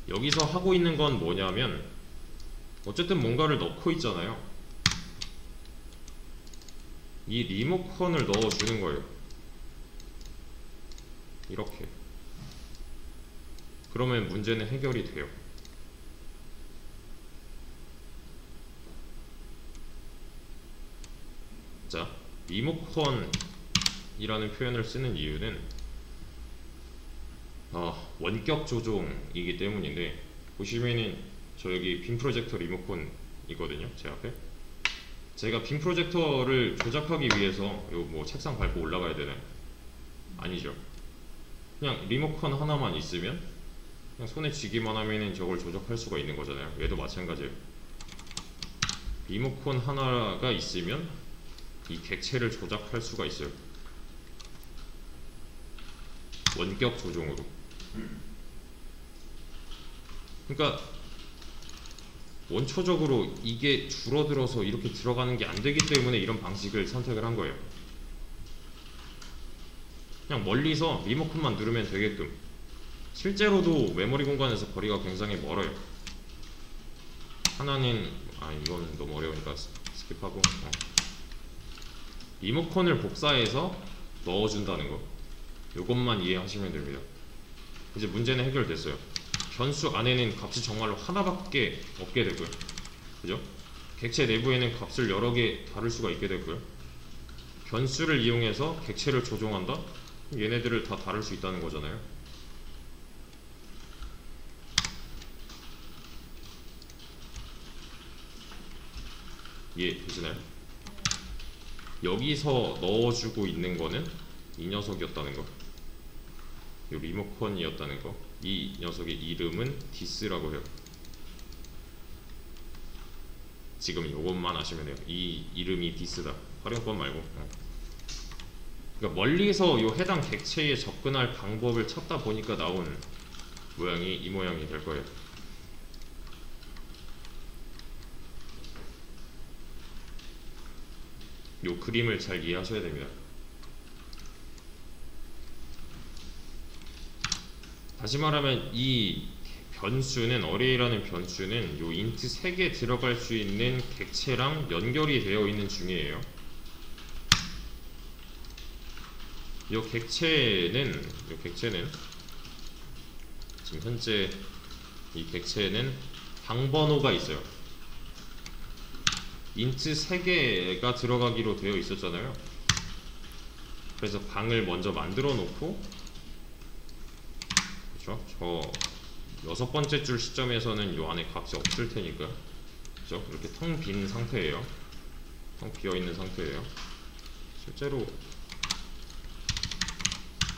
여기서 하고 있는 건 뭐냐면 어쨌든 뭔가를 넣고 있잖아요. 이 리모컨을 넣어주는 거예요. 이렇게. 그러면 문제는 해결이 돼요. 자, 리모컨이라는 표현을 쓰는 이유는 원격 조종이기 때문인데, 보시면은 저 여기 빔 프로젝터 리모컨이거든요. 제 앞에. 제가 빔 프로젝터를 조작하기 위해서 요 뭐 책상 밟고 올라가야 되나요? 아니죠. 그냥 리모컨 하나만 있으면 그냥 손에 쥐기만 하면은 저걸 조작할 수가 있는 거잖아요. 얘도 마찬가지예요. 리모컨 하나가 있으면 이 객체를 조작할 수가 있어요. 원격 조종으로. 그러니까 원초적으로 이게 줄어들어서 이렇게 들어가는 게 안 되기 때문에 이런 방식을 선택을 한 거예요. 그냥 멀리서 리모컨만 누르면 되게끔. 실제로도 메모리 공간에서 거리가 굉장히 멀어요. 하나는 이건 너무 어려우니까 스킵하고 리모컨을 복사해서 넣어준다는 거, 요것만 이해하시면 됩니다. 이제 문제는 해결됐어요. 변수 안에는 값이 정말로 하나밖에 없게 되고요. 그죠? 객체 내부에는 값을 여러 개 다룰 수가 있게 되고요. 변수를 이용해서 객체를 조종한다? 얘네들을 다 다룰 수 있다는 거잖아요. 이해되시나요? 여기서 넣어주고 있는 거는 이 녀석이었다는 거, 요 리모컨이었다는 거. 이 녀석의 이름은 디스라고 해요. 지금 요것만 아시면 돼요. 이 이름이 디스다. 활용법 말고. 그러니까 멀리서 요 해당 객체에 접근할 방법을 찾다 보니까 나온 모양이 이 모양이 될 거예요. 요 그림을 잘 이해하셔야 됩니다. 다시 말하면 이 변수는, 어레이라는 변수는 요 인트 3개 들어갈 수 있는 객체랑 연결이 되어 있는 중이에요. 요 객체는 지금 현재 이 객체는 방 번호가 있어요. 인트 3개가 들어가기로 되어 있었잖아요. 그래서 방을 먼저 만들어 놓고, 그쵸? 저 6번째 줄 시점에서는 요 안에 값이 없을 테니까, 그죠? 이렇게 텅 빈 상태예요. 텅 비어 있는 상태예요. 실제로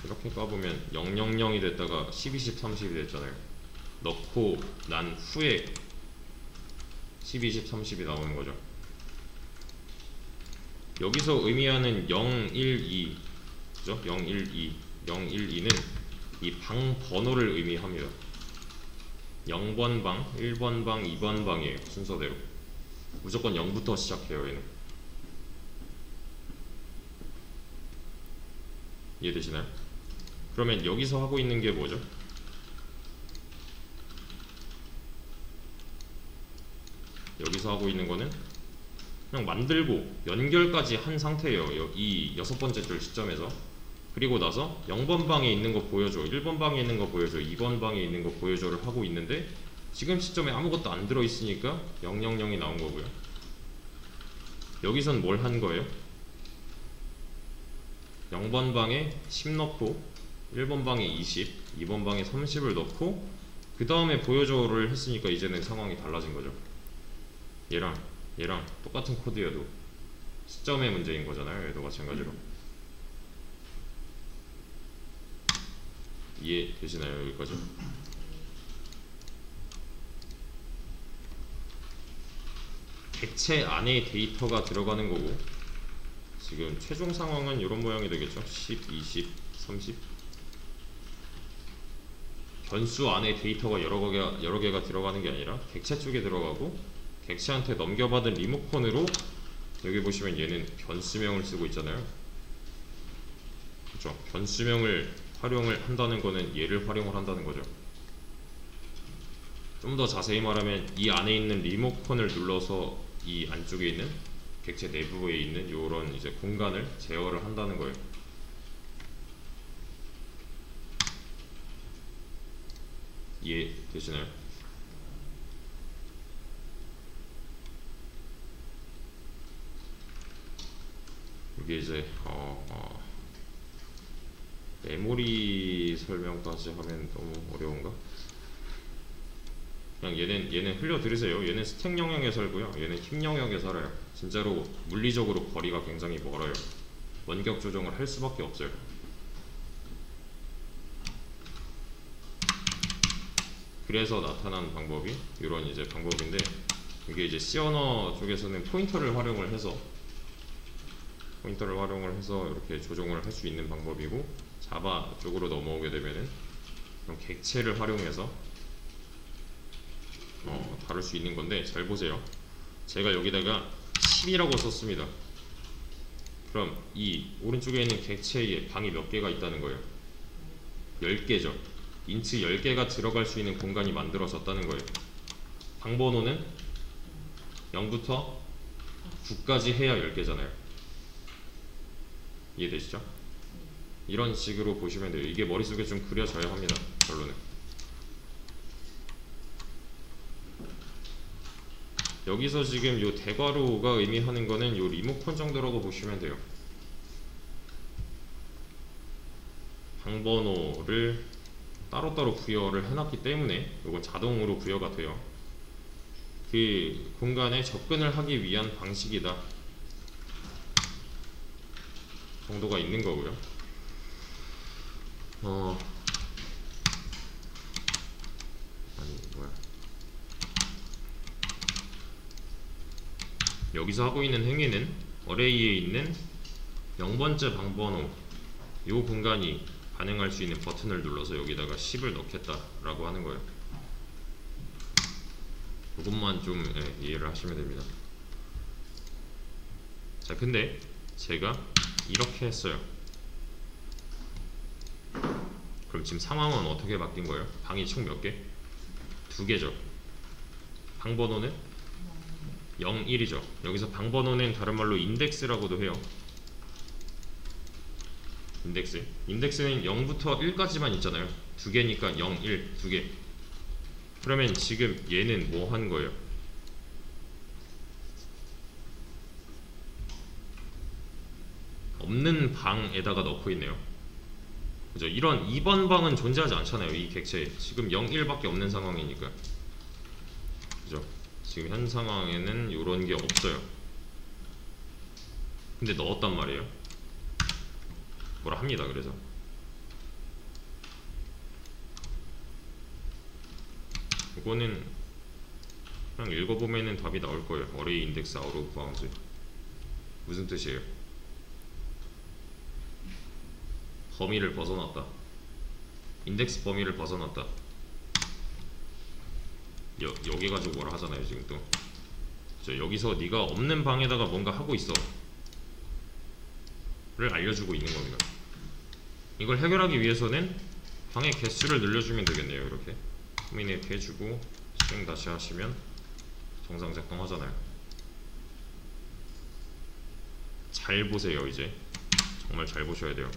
이렇게 까보면 000이 됐다가 10, 20, 30이 됐잖아요. 넣고 난 후에 10, 20, 30이 나오는 거죠. 여기서 의미하는 0, 1, 2, 그죠? 0, 1, 2, 0, 1, 2는 이 방 번호를 의미합니다. 0번 방, 1번 방, 2번 방이에요. 순서대로. 무조건 0부터 시작해요, 얘는. 이해되시나요? 그러면 여기서 하고 있는 게 뭐죠? 여기서 하고 있는 거는 그냥 만들고 연결까지 한 상태예요. 이 6번째 줄 시점에서. 그리고 나서 0번 방에 있는 거 보여줘, 1번 방에 있는 거 보여줘, 2번 방에 있는 거 보여줘를 하고 있는데, 지금 시점에 아무것도 안 들어있으니까 000이 나온 거고요. 여기선 뭘 한 거예요? 0번 방에 10 넣고, 1번 방에 20, 2번 방에 30을 넣고, 그 다음에 보여줘를 했으니까 이제는 상황이 달라진 거죠. 얘랑 똑같은 코드여도 시점의 문제인 거잖아요. 얘도 마찬가지로. 이해되시나요? 여기까지? 객체 안에 데이터가 들어가는 거고, 지금 최종 상황은 이런 모양이 되겠죠. 10, 20, 30. 변수 안에 데이터가 여러 개가 들어가는 게 아니라 객체 쪽에 들어가고, 객체한테 넘겨받은 리모컨으로, 여기 보시면 얘는 변수명을 쓰고 있잖아요. 그렇죠? 변수명을 활용을 한다는 거는 얘를 활용을 한다는 거죠. 좀 더 자세히 말하면 이 안에 있는 리모컨을 눌러서 이 안쪽에 있는 객체 내부에 있는 요런 이제 공간을 제어를 한다는 거예요. 이해되시나요? 이게 이제 메모리 설명까지 하면 너무 어려운가? 그냥 얘는 흘려 들으세요. 얘는 스택 영역에 살고요. 얘는 힘 영역에 살아요. 진짜로 물리적으로 거리가 굉장히 멀어요. 원격 조정을 할 수밖에 없어요. 그래서 나타난 방법이 이런 이제 방법인데, 이게 이제 C 언어 쪽에서는 포인터를 활용을 해서 이렇게 조정을 할 수 있는 방법이고, 자바 쪽으로 넘어오게 되면은 그럼 객체를 활용해서 다룰 수 있는 건데, 잘 보세요. 제가 여기다가 10이라고 썼습니다. 그럼 이 오른쪽에 있는 객체에 방이 몇 개가 있다는 거예요? 10개죠. 인치 10개가 들어갈 수 있는 공간이 만들어졌다는 거예요. 방 번호는 0부터 9까지 해야 10개잖아요. 이해되시죠? 이런 식으로 보시면 돼요. 이게 머릿속에 좀 그려져야 합니다. 결론은. 여기서 지금 요 대괄호가 의미하는 거는 요 리모컨 정도라고 보시면 돼요. 방번호를 따로따로 부여를 해놨기 때문에 이건 자동으로 부여가 돼요. 그 공간에 접근을 하기 위한 방식이다 정도가 있는 거고요. 여기서 하고 있는 행위는 어레이에 있는 0번째 방번호 요 공간이 반응할 수 있는 버튼을 눌러서 여기다가 10을 넣겠다라고 하는 거예요. 그것만 좀 이해를 하시면 됩니다. 자, 근데 제가 이렇게 했어요. 그럼 지금 상황은 어떻게 바뀐 거예요? 방이 총 몇 개? 2개죠. 방번호는 0, 1이죠. 여기서 방번호는 다른 말로 인덱스라고도 해요. 인덱스는 0부터 1까지만 있잖아요. 2개니까 0, 1, 2개. 그러면 지금 얘는 뭐 한 거예요? 없는 방에다가 넣고 있네요. 그죠? 이런 2번 방은 존재하지 않잖아요. 이 객체에 지금 0, 1밖에 없는 상황이니까. 그죠? 지금 현 상황에는 이런 게 없어요. 근데 넣었단 말이에요. 뭐라 합니다. 그래서 이거는 그냥 읽어보면은 답이 나올 거예요. 어레이 인덱스 아웃 오브 바운드. 무슨 뜻이에요? 범위를 벗어났다. 인덱스 범위를 벗어났다. 여기 가지고 뭐라 하잖아요. 지금 또 여기서 네가 없는 방에다가 뭔가 하고 있어 를 알려주고 있는 겁니다. 이걸 해결하기 위해서는 방의 개수를 늘려주면 되겠네요. 이렇게 코미넷 해주고 실행 다시 하시면 정상 작동하잖아요. 잘 보세요. 이제 정말 잘 보셔야 돼요.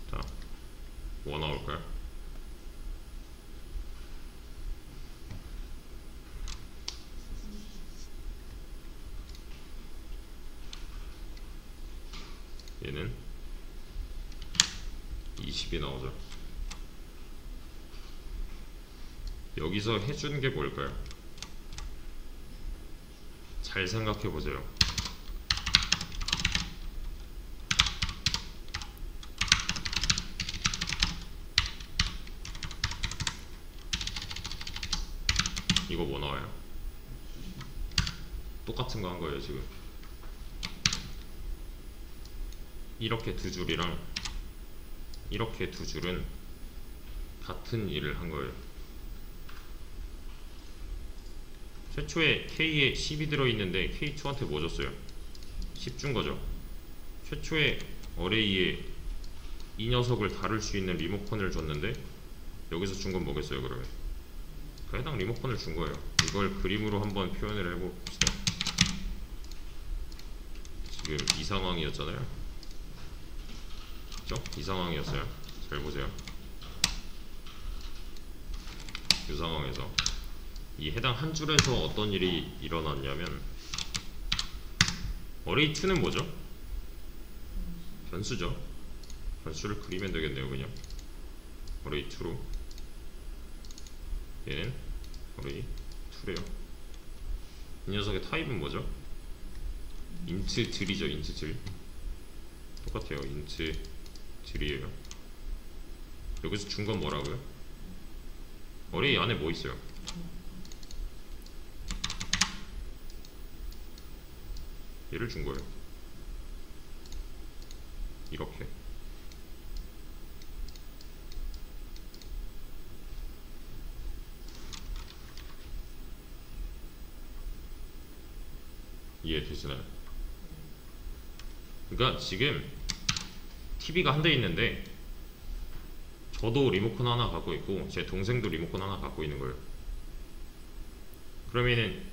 자, 뭐 나올까요? 얘는 20이 나오죠. 여기서 해주는 게 뭘까요? 잘 생각해 보세요. 이거 뭐 나와요? 똑같은 거 한 거예요. 지금 이렇게 두 줄이랑 이렇게 두 줄은 같은 일을 한 거예요. 최초에 K에 10이 들어있는데 K2한테 뭐 줬어요? 10 준 거죠. 최초에 어레이에 이 녀석을 다룰 수 있는 리모컨을 줬는데 여기서 준 건 뭐겠어요? 그러면 그 해당 리모컨을 준 거예요. 이걸 그림으로 한번 표현을 해봅시다. 지금 이 상황이었잖아요. 그죠? 이 상황이었어요. 잘 보세요. 이 상황에서 이 해당 한 줄에서 어떤 일이 일어났냐면 array2는 뭐죠? 변수죠. 변수를 그리면 되겠네요. 그냥 array2로 얘는 array2래요. 이 녀석의 타입은 뭐죠? int 들이죠. int 들 똑같아요. int 들이에요. 여기서 준 건 뭐라고요? array 안에 뭐 있어요? 얘를 준 거예요. 이렇게 이해되시나요? 그러니까 지금 TV가 한 대 있는데 저도 리모컨 하나 갖고 있고 제 동생도 리모컨 하나 갖고 있는 거예요. 그러면은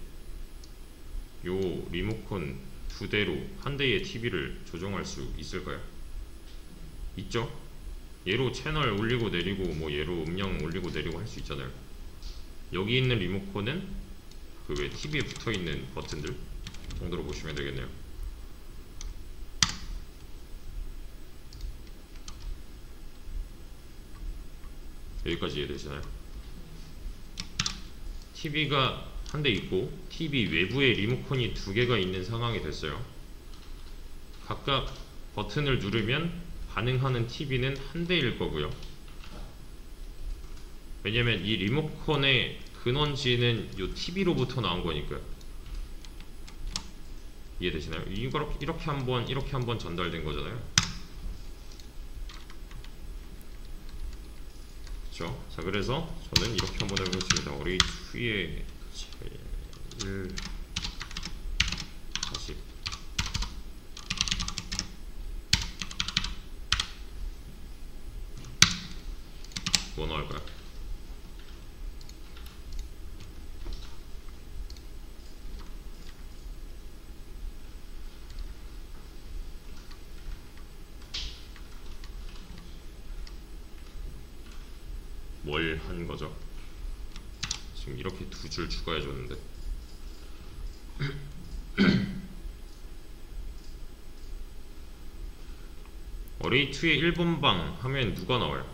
요 리모컨 두 대로 한 대의 TV를 조정할 수 있을까요? 있죠? 얘로 채널 올리고 내리고 뭐 얘로 음량 올리고 내리고 할 수 있잖아요. 여기 있는 리모컨은 그 왜 TV에 붙어있는 버튼들 정도로 보시면 되겠네요. 여기까지 이해되시나요? TV가 한 대 있고 TV 외부에 리모컨이 두 개가 있는 상황이 됐어요. 각각 버튼을 누르면 반응하는 TV는 한 대일 거고요. 왜냐면 이 리모컨의 근원지는 이 TV로부터 나온 거니까요. 이해되시나요? 이렇게 한번 전달된 거잖아요. 그렇죠? 자, 그래서 저는 이렇게 한번 해보겠습니다. array2의 제일 다시 뭐 넣을까요? 뭘 한 거죠? 지금 이렇게 두 줄 추가해 줬는데 array2의 1번방 하면 누가 나와요?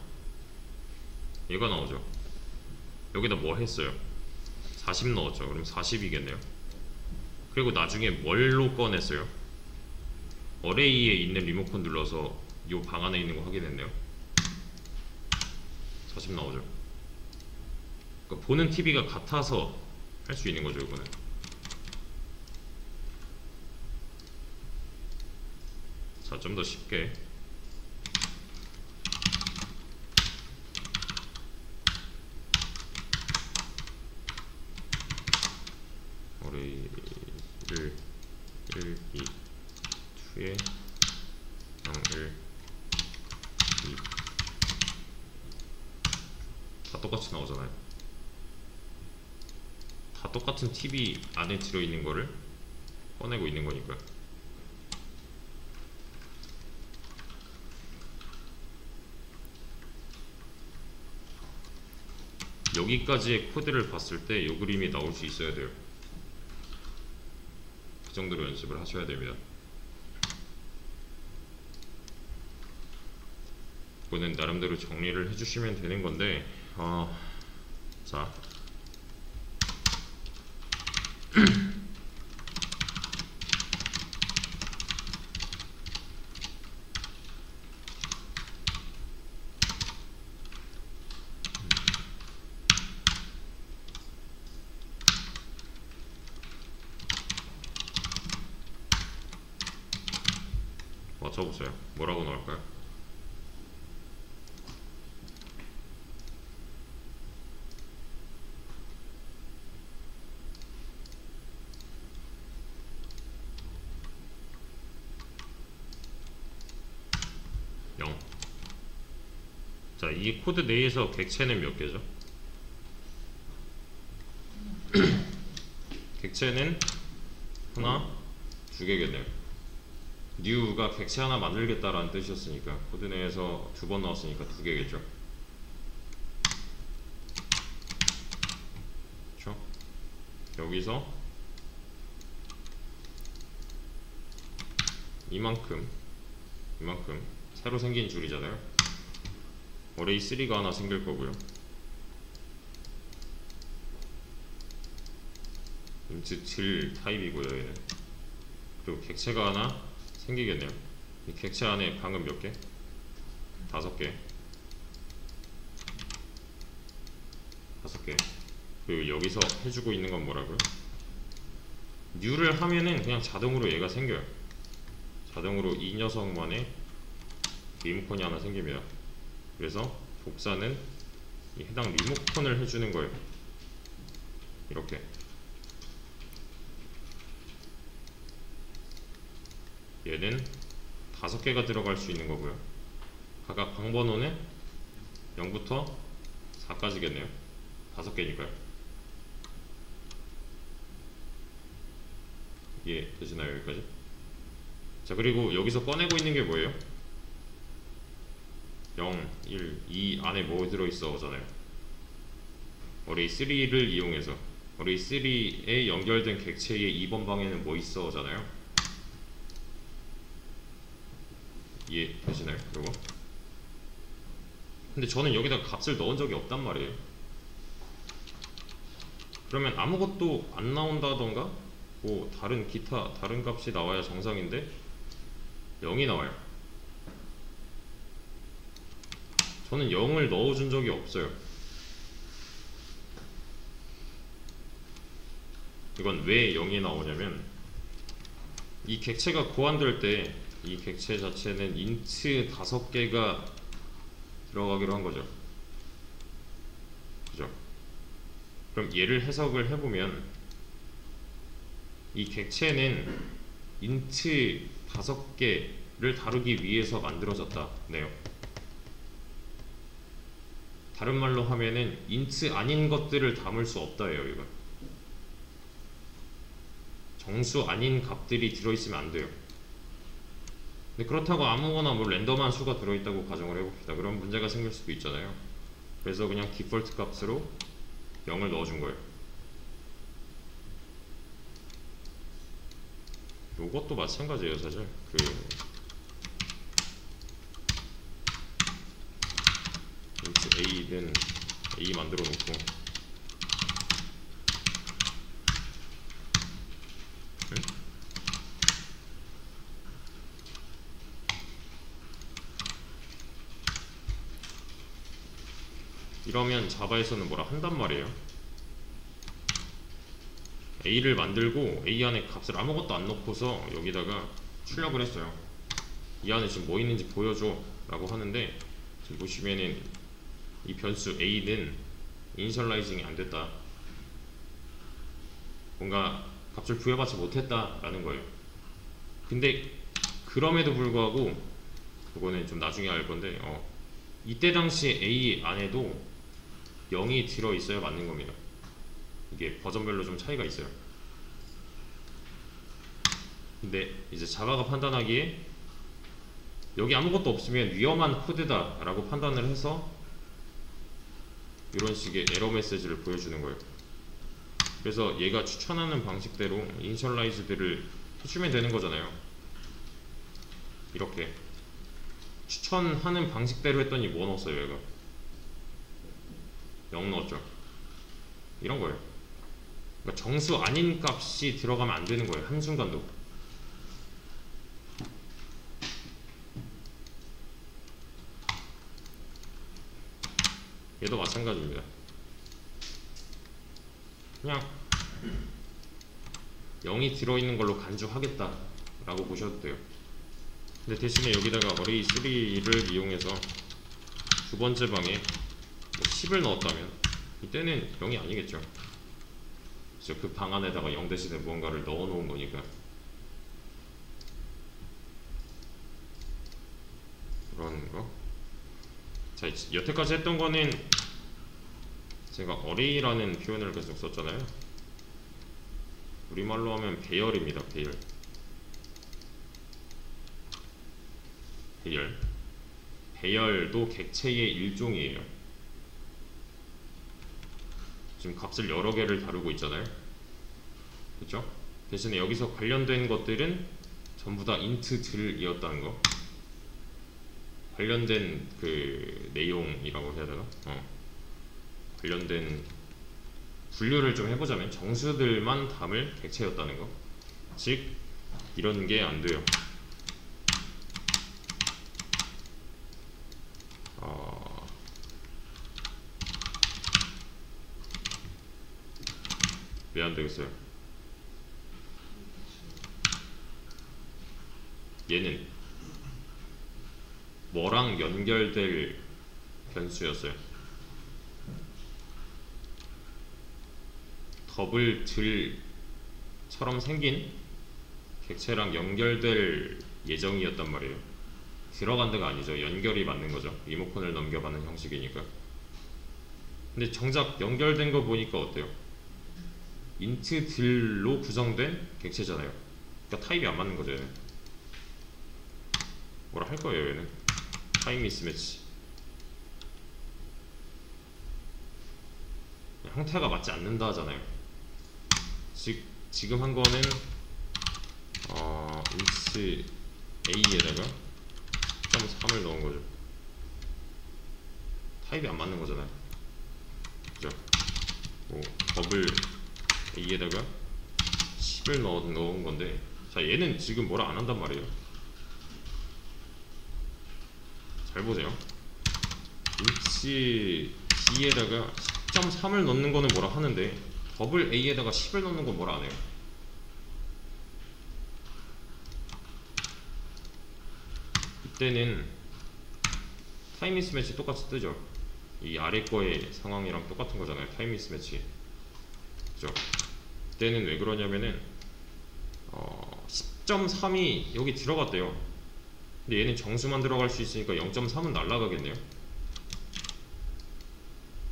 얘가 나오죠. 여기다 뭐 했어요? 40 넣었죠. 그럼 40이겠네요. 그리고 나중에 뭘로 꺼냈어요? array에 있는 리모컨 눌러서 요 방 안에 있는 거 확인했네요. 40 나오죠. 그러니까 보는 TV가 같아서 할 수 있는 거죠. 이거는 자, 좀 더 쉽게 array 1, 2, 2에 0, 1, 2 다 똑같이 나오잖아요. 다 똑같은 TV 안에 들어있는 거를 꺼내고 있는 거니까. 여기까지의 코드를 봤을 때 이 그림이 나올 수 있어야 돼요. 그 정도로 연습을 하셔야 됩니다. 이거는 나름대로 정리를 해주시면 되는 건데 자 맞춰보세요. 뭐라고 나올까요? 자, 이 코드 내에서 객체는 몇 개죠? 객체는 하나, 두 개겠네요. new가 객체 하나 만들겠다라는 뜻이었으니까 코드 내에서 두 번 나왔으니까 두 개겠죠. 그렇죠? 여기서 이만큼 새로 생긴 줄이잖아요. 어레이 3가 하나 생길 거고요. int 질 타입이고요. 얘는. 그리고 객체가 하나 생기겠네요. 이 객체 안에 방금 몇 개? 5개. 5개. 그리고 여기서 해주고 있는 건 뭐라고요? new를 하면은 그냥 자동으로 얘가 생겨요. 자동으로 이 녀석만의 리모컨이 하나 생깁니다. 그래서 복사는 이 해당 리모컨을 해주는 거예요. 이렇게. 얘는 5개가 들어갈 수 있는 거고요. 각각 방번호는 0부터 4까지겠네요. 5개니까요. 이게 되시나요? 여기까지? 자, 그리고 여기서 꺼내고 있는 게 뭐예요? 0, 1, 2 안에 뭐 들어있어 잖아요. 어레이 3를 이용해서 어레이 3에 연결된 객체의 2번 방에는 뭐 있어 잖아요. 이해되시나요? 이거? 근데 저는 여기다 값을 넣은 적이 없단 말이에요. 그러면 아무것도 안 나온다던가 뭐 다른 값이 나와야 정상인데 0이 나와요. 저는 0을 넣어준 적이 없어요. 이건 왜 0이 나오냐면 이 객체가 고안될 때 이 객체 자체는 int 5개가 들어가기로 한 거죠. 그죠? 그럼 얘를 해석을 해보면 이 객체는 int 5개를 다루기 위해서 만들어졌다 네요. 다른 말로 하면은 int 아닌 것들을 담을 수 없다예요. 이건 정수 아닌 값들이 들어있으면 안 돼요. 근데 그렇다고 아무거나 뭐 랜덤한 수가 들어있다고 가정을 해봅시다. 그럼 문제가 생길 수도 있잖아요. 그래서 그냥 디폴트 값으로 0을 넣어준 거예요. 요것도 마찬가지예요. 사실 A는 A 만들어 놓고 이러면 자바에서는 뭐라 한단 말이에요. A를 만들고 A 안에 값을 아무것도 안 넣고서 여기다가 출력을 했어요. 이 안에 지금 뭐 있는지 보여줘 라고 하는데 지금 보시면은 이 변수 A는 이니셜라이징이 안 됐다. 뭔가 값을 부여받지 못했다 라는 거예요. 근데 그럼에도 불구하고 그거는 좀 나중에 알 건데 이때 당시 A 안에도 0이 들어있어야 맞는 겁니다. 이게 버전별로 좀 차이가 있어요. 근데 이제 자바가 판단하기에 여기 아무것도 없으면 위험한 코드다 라고 판단을 해서 이런 식의 에러 메시지를 보여주는 거예요. 그래서 얘가 추천하는 방식대로 이니셜라이즈들을 해주면 되는 거잖아요. 이렇게 추천하는 방식대로 했더니 뭐 넣었어요? 얘가 0 넣었죠. 이런 거예요. 그러니까 정수 아닌 값이 들어가면 안 되는 거예요. 한순간도. 얘도 마찬가지입니다. 그냥 0이 들어있는 걸로 간주하겠다 라고 보셔도 돼요. 근데 대신에 여기다가 어레이 3를 이용해서 두 번째 방에 10을 넣었다면 이때는 0이 아니겠죠. 그래서 그 방 안에다가 0 대신에 무언가를 넣어 놓은 거니까. 그런 거. 자, 여태까지 했던 거는 제가 어레이라는 표현을 계속 썼잖아요. 우리말로 하면 배열입니다. 배열도 객체의 일종이에요. 지금 값을 여러 개를 다루고 있잖아요. 그쵸? 대신에 여기서 관련된 것들은 전부 다 int들이었다는 거. 관련된 그 내용이라고 해야 되나? 관련된 분류를 좀 해보자면 정수들만 담을 객체였다는 거. 즉 이런 게 안 돼요. 왜 안 되겠어요? 얘는 뭐랑 연결될 변수였어요? 더블 들처럼 생긴 객체랑 연결될 예정이었단 말이에요. 들어간다가 아니죠. 연결이 맞는 거죠. 리모컨을 넘겨가는 형식이니까. 근데 정작 연결된 거 보니까 어때요? 인트들로 구성된 객체잖아요. 그러니까 타입이 안 맞는 거죠. 얘는. 뭐라 할 거예요. 얘는 타입 미스매치. 형태가 맞지 않는다 하잖아요. 즉 지금 한 거는 int a에다가 10.3을 넣은 거죠. 타입이 안 맞는 거잖아요. 그죠? 더블 a에다가 10을 넣은 건데, 자 얘는 지금 뭐라 안 한단 말이에요. 잘 보세요. int b에다가 10.3을 넣는 거는 뭐라 하는데 더블 a에다가 10을 넣는 건 뭐라 안 해요. 이때는 타임 미스매치 똑같이 뜨죠. 이 아래 거의 상황이랑 똑같은 거잖아요. 타임 미스매치. 그죠? 이때는 왜 그러냐면은 10.3이 여기 들어갔대요. 근데 얘는 정수만 들어갈 수 있으니까 0.3은 날라가겠네요.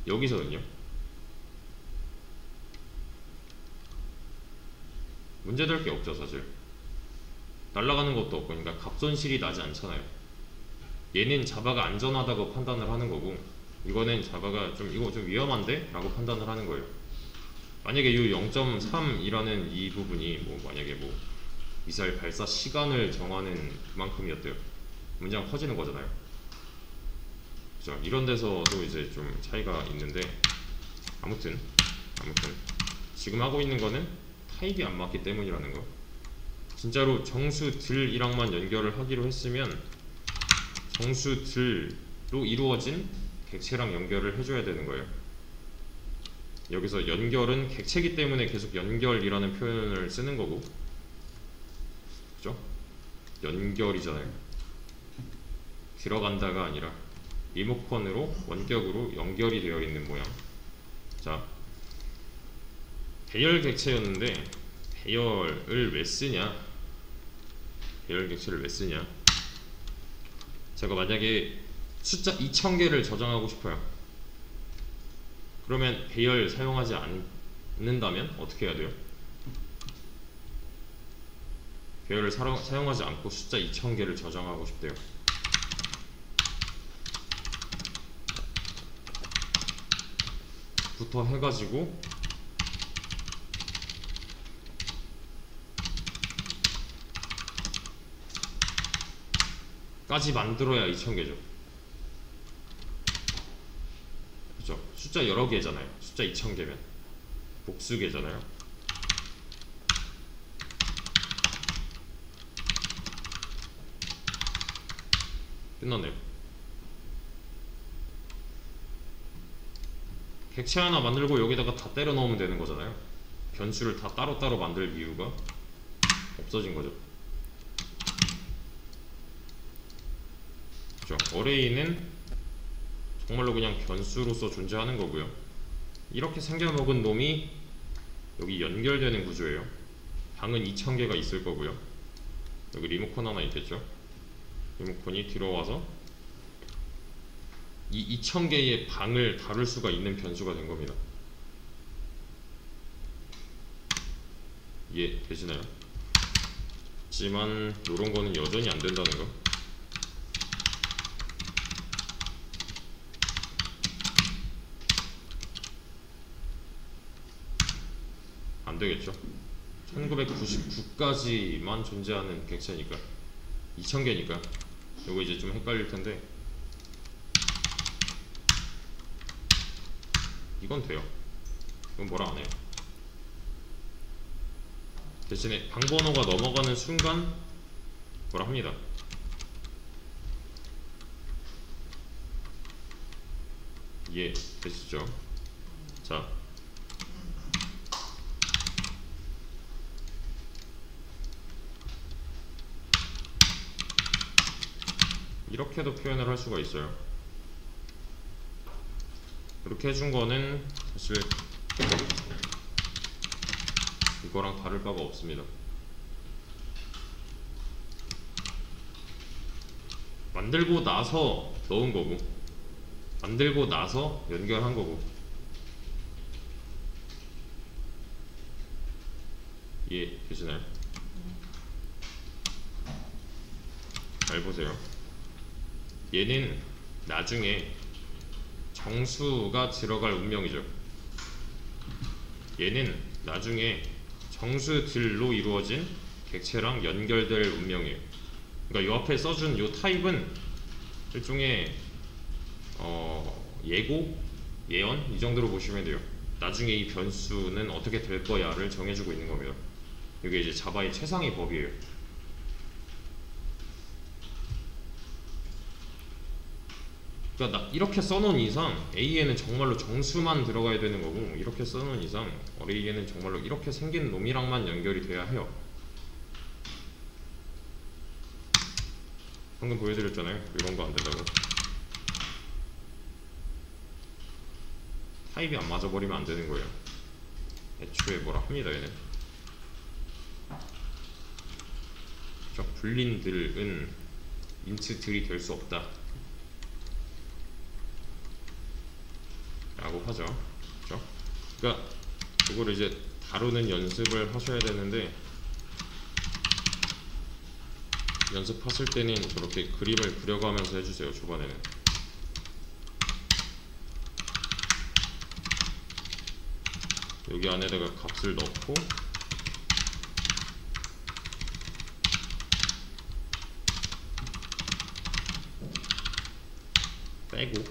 여기서는요. 문제될 게 없죠 사실. 날아가는 것도 없고, 그러니까 값손실이 나지 않잖아요. 얘는 자바가 안전하다고 판단을 하는 거고, 이거는 자바가 이거 좀 위험한데? 라고 판단을 하는 거예요. 만약에 이 0.3이라는 이 부분이 만약에 미사일 발사 시간을 정하는 그만큼이었대요. 문제가 커지는 거잖아요. 그죠? 이런 데서도 이제 좀 차이가 있는데, 아무튼 지금 하고 있는 거는 타입이 안 맞기 때문이라는 거. 진짜로 정수들이랑만 연결을 하기로 했으면 정수들로 이루어진 객체랑 연결을 해줘야 되는 거예요. 여기서 연결은 객체이기 때문에 계속 연결이라는 표현을 쓰는 거고, 그죠? 연결이잖아요. 들어간다가 아니라 리모컨으로 원격으로 연결이 되어 있는 모양. 자, 배열 객체였는데 배열을 왜 쓰냐? 배열 객체를 왜 쓰냐? 제가 만약에 숫자 2000개를 저장하고 싶어요. 그러면 배열 사용하지 않는다면 어떻게 해야 돼요? 배열을 사용하지 않고 숫자 2000개를 저장하고 싶대요. 부터 해가지고 까지 만들어야 2000개죠. 그죠? 숫자 여러 개잖아요. 숫자 2000개면 복수개잖아요. 끝났네요. 객체 하나 만들고 여기다가 다 때려 넣으면 되는 거잖아요. 변수를 다 따로따로 만들 이유가 없어진 거죠. 어레이는 정말로 그냥 변수로서 존재하는 거고요. 이렇게 생겨먹은 놈이 여기 연결되는 구조예요. 방은 2000개가 있을 거고요. 여기 리모컨 하나 있겠죠. 리모컨이 들어와서 이 2000개의 방을 다룰 수가 있는 변수가 된 겁니다. 이해 되시나요? 하지만 이런 거는 여전히 안 된다는 거. 안 되겠죠. 1999까지만 존재하는 객체니까 2000개니까 요거 이제 좀 헷갈릴 텐데 이건 돼요. 이건 뭐라 안 해요. 대신에 방번호가 넘어가는 순간 뭐라 합니다. 이해 되시죠? 자, 이렇게도 표현을 할 수가 있어요. 이렇게 해준 거는 사실 이거랑 다를 바가 없습니다. 만들고 나서 넣은 거고, 만들고 나서 연결한 거고. 이해 되시나요? 잘 보세요. 얘는 나중에 정수가 들어갈 운명이죠. 얘는 나중에 정수들로 이루어진 객체랑 연결될 운명이에요. 그러니까 요 앞에 써준 요 타입은 일종의 예고, 예언 이 정도로 보시면 돼요. 나중에 이 변수는 어떻게 될 거야를 정해주고 있는 겁니다. 이게 이제 자바의 최상위 법이에요. 그러니까 이렇게 써놓은 이상 A에는 정말로 정수만 들어가야 되는 거고, 이렇게 써놓은 이상 A에는 정말로 이렇게 생긴 놈이랑만 연결이 돼야 해요. 방금 보여드렸잖아요. 이런 거 안 된다고. 타입이 안 맞아버리면 안 되는 거예요. 애초에 뭐라 합니다. 얘는 불린들은 인트들이 될 수 없다 라고 하죠. 그렇죠? 그러니까 이거를 이제 다루는 연습을 하셔야 되는데, 연습하실 때는 저렇게 그림을 그려가면서 해주세요. 초반에는 여기 안에다가 값을 넣고 빼고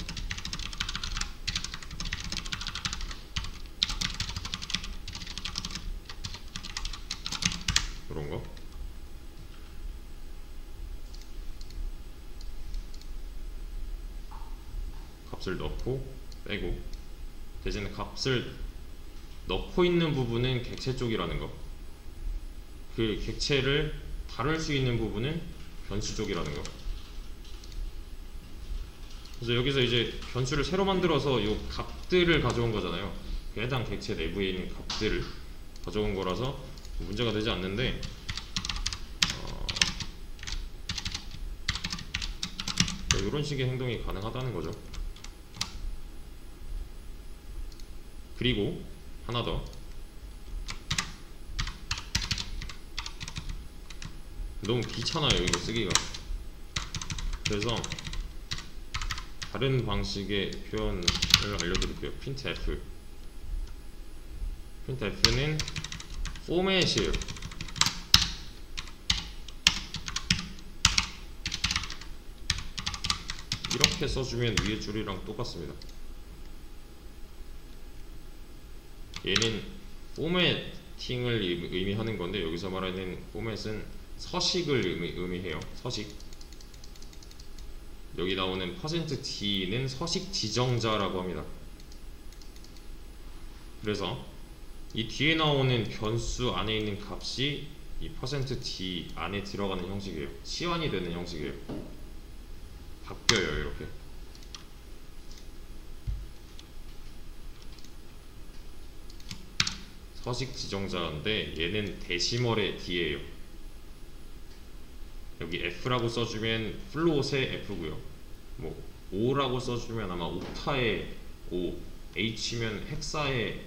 이런 거 값을 넣고 빼고, 대신에 값을 넣고 있는 부분은 객체 쪽이라는 거, 그 객체를 다룰 수 있는 부분은 변수 쪽이라는 거. 그래서 여기서 이제 변수를 새로 만들어서 이 값들을 가져온 거잖아요. 그 해당 객체 내부에 있는 값들을 가져온 거라서 문제가 되지 않는데, 이런 식의 행동이 가능하다는 거죠. 그리고 하나 더, 너무 귀찮아요 이거 쓰기가. 그래서 다른 방식의 표현을 알려드릴게요. printf. printf는 포맷이에요. 이렇게 써주면 위에 줄이랑 똑같습니다. 얘는 포매팅을 의미하는 건데, 여기서 말하는 포맷은 서식을 의미해요. 서식. 여기 나오는 %d는 서식 지정자라고 합니다. 그래서 이 뒤에 나오는 변수 안에 있는 값이 이 %d 안에 들어가는 형식이에요. 치환이 되는 형식이에요. 바뀌어요 이렇게. 서식 지정자인데 얘는 데시멀의 d예요. 여기 f라고 써주면 플롯의 f고요. 뭐 5라고 써주면 아마 옥타의 5, h면 헥사의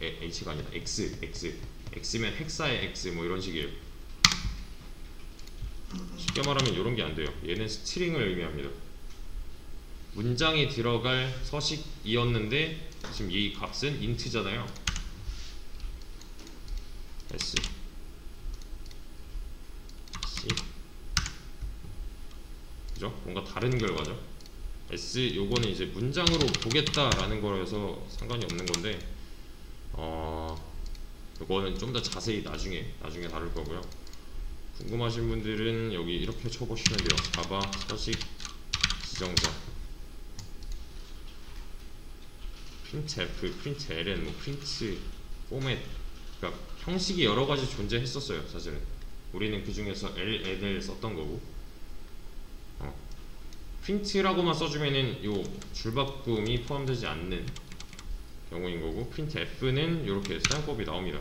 h가 아니라 x면 헥사의 x, 뭐 이런 식이에요. 쉽게 말하면 이런 게 안 돼요. 얘는 스트링을 의미합니다. 문장에 들어갈 서식이었는데 지금 이 값은 int잖아요. s. 그죠? 뭔가 다른 결과죠. S 요거는 이제 문장으로 보겠다라는 거라서 상관이 없는 건데 요거는 좀 더 자세히 나중에 다룰 거고요. 궁금하신 분들은 여기 이렇게 쳐보시면 돼요. 자바 서식 지정자 printf, println, 뭐 print 포맷, 그러니까 형식이 여러 가지 존재했었어요. 사실은 우리는 그 중에서 ln을 썼던 거고, print라고만 써주면은 요 줄바꿈이 포함되지 않는 경우인 거고, printf는 이렇게 사용법이 나옵니다.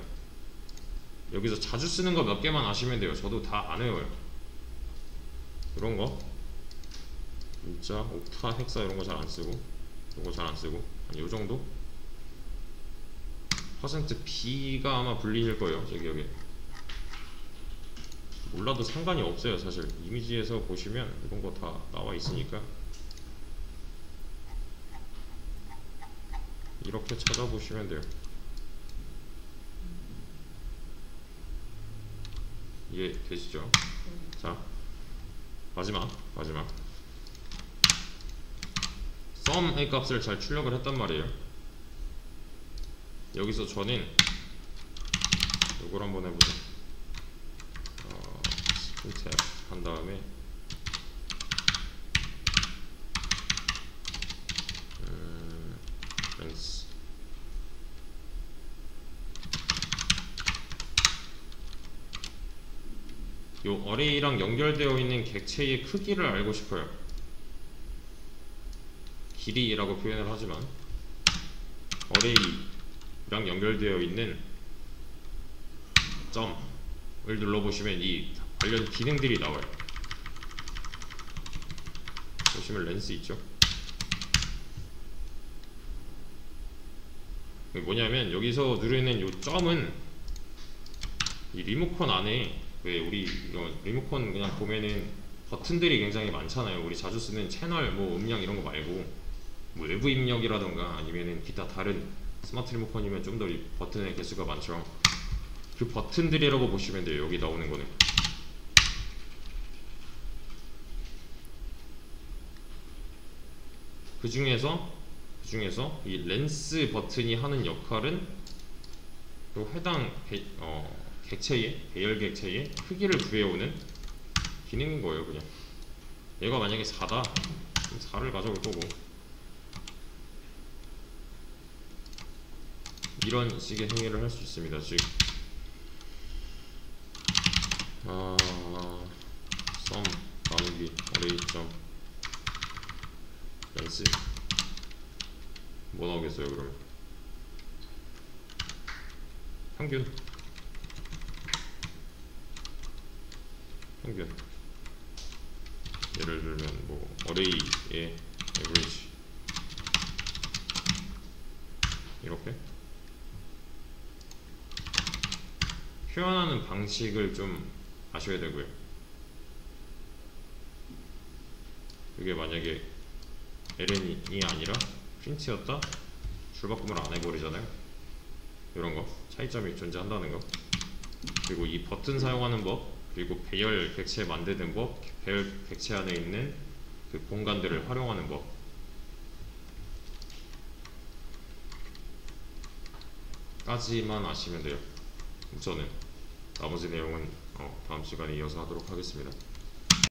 여기서 자주 쓰는 거 몇 개만 아시면 돼요. 저도 다 안 외워요. 이런 거 진짜 옥타, 헥사 이런 거 잘 안 쓰고, 이런 거 잘 안 쓰고, 한 요 정도? %b가 아마 불리일 거예요, 제 기억에. 몰라도 상관이 없어요. 사실 이미지에서 보시면 이런 거 다 나와 있으니까 이렇게 찾아보시면 돼요. 이해 되시죠? 자, 마지막 sum의 값을 잘 출력을 했단 말이에요. 여기서 저는 이걸 한번 해보자. printf 한 다음에 length 요 어레이랑 연결되어 있는 객체의 크기를 알고 싶어요. 길이라고 표현을 하지만 어레이랑 연결되어 있는 점을 눌러보시면 이 관련 기능들이 나와요. 보시면 렌스 있죠? 뭐냐면 여기서 누르는 요 점은 이 리모컨 안에, 왜 우리 리모컨 그냥 보면은 버튼들이 굉장히 많잖아요. 우리 자주 쓰는 채널, 뭐 음량 이런 거 말고 뭐 외부 입력이라던가 아니면은 기타 다른 스마트 리모컨이면 좀 더 버튼의 개수가 많죠. 그 버튼들이라고 보시면 돼요. 여기 나오는 거는. 그 중에서 이 렌스 버튼이 하는 역할은 또 해당 객체의, 배열 객체의 크기를 구해오는 기능인 거예요. 그냥 얘가 만약에 4다, 그럼 4를 가져올 거고, 이런 식의 행위를 할 수 있습니다. 즉 sum 나누기 array 점 렌스 뭐 나오겠어요? 그러면 평균 예를 들면 뭐 array의 average 이렇게 표현하는 방식을 좀 아셔야 되고요. 이게 만약에 ln이 아니라 print였다? 줄바꿈을 안 해버리잖아요. 이런 거 차이점이 존재한다는 거. 그리고 이 버튼 사용하는 법, 그리고 배열 객체 만드는 법, 배열 객체 안에 있는 그 공간들을 활용하는 법, 까지만 아시면 돼요. 우선은 나머지 내용은 다음 시간에 이어서 하도록 하겠습니다.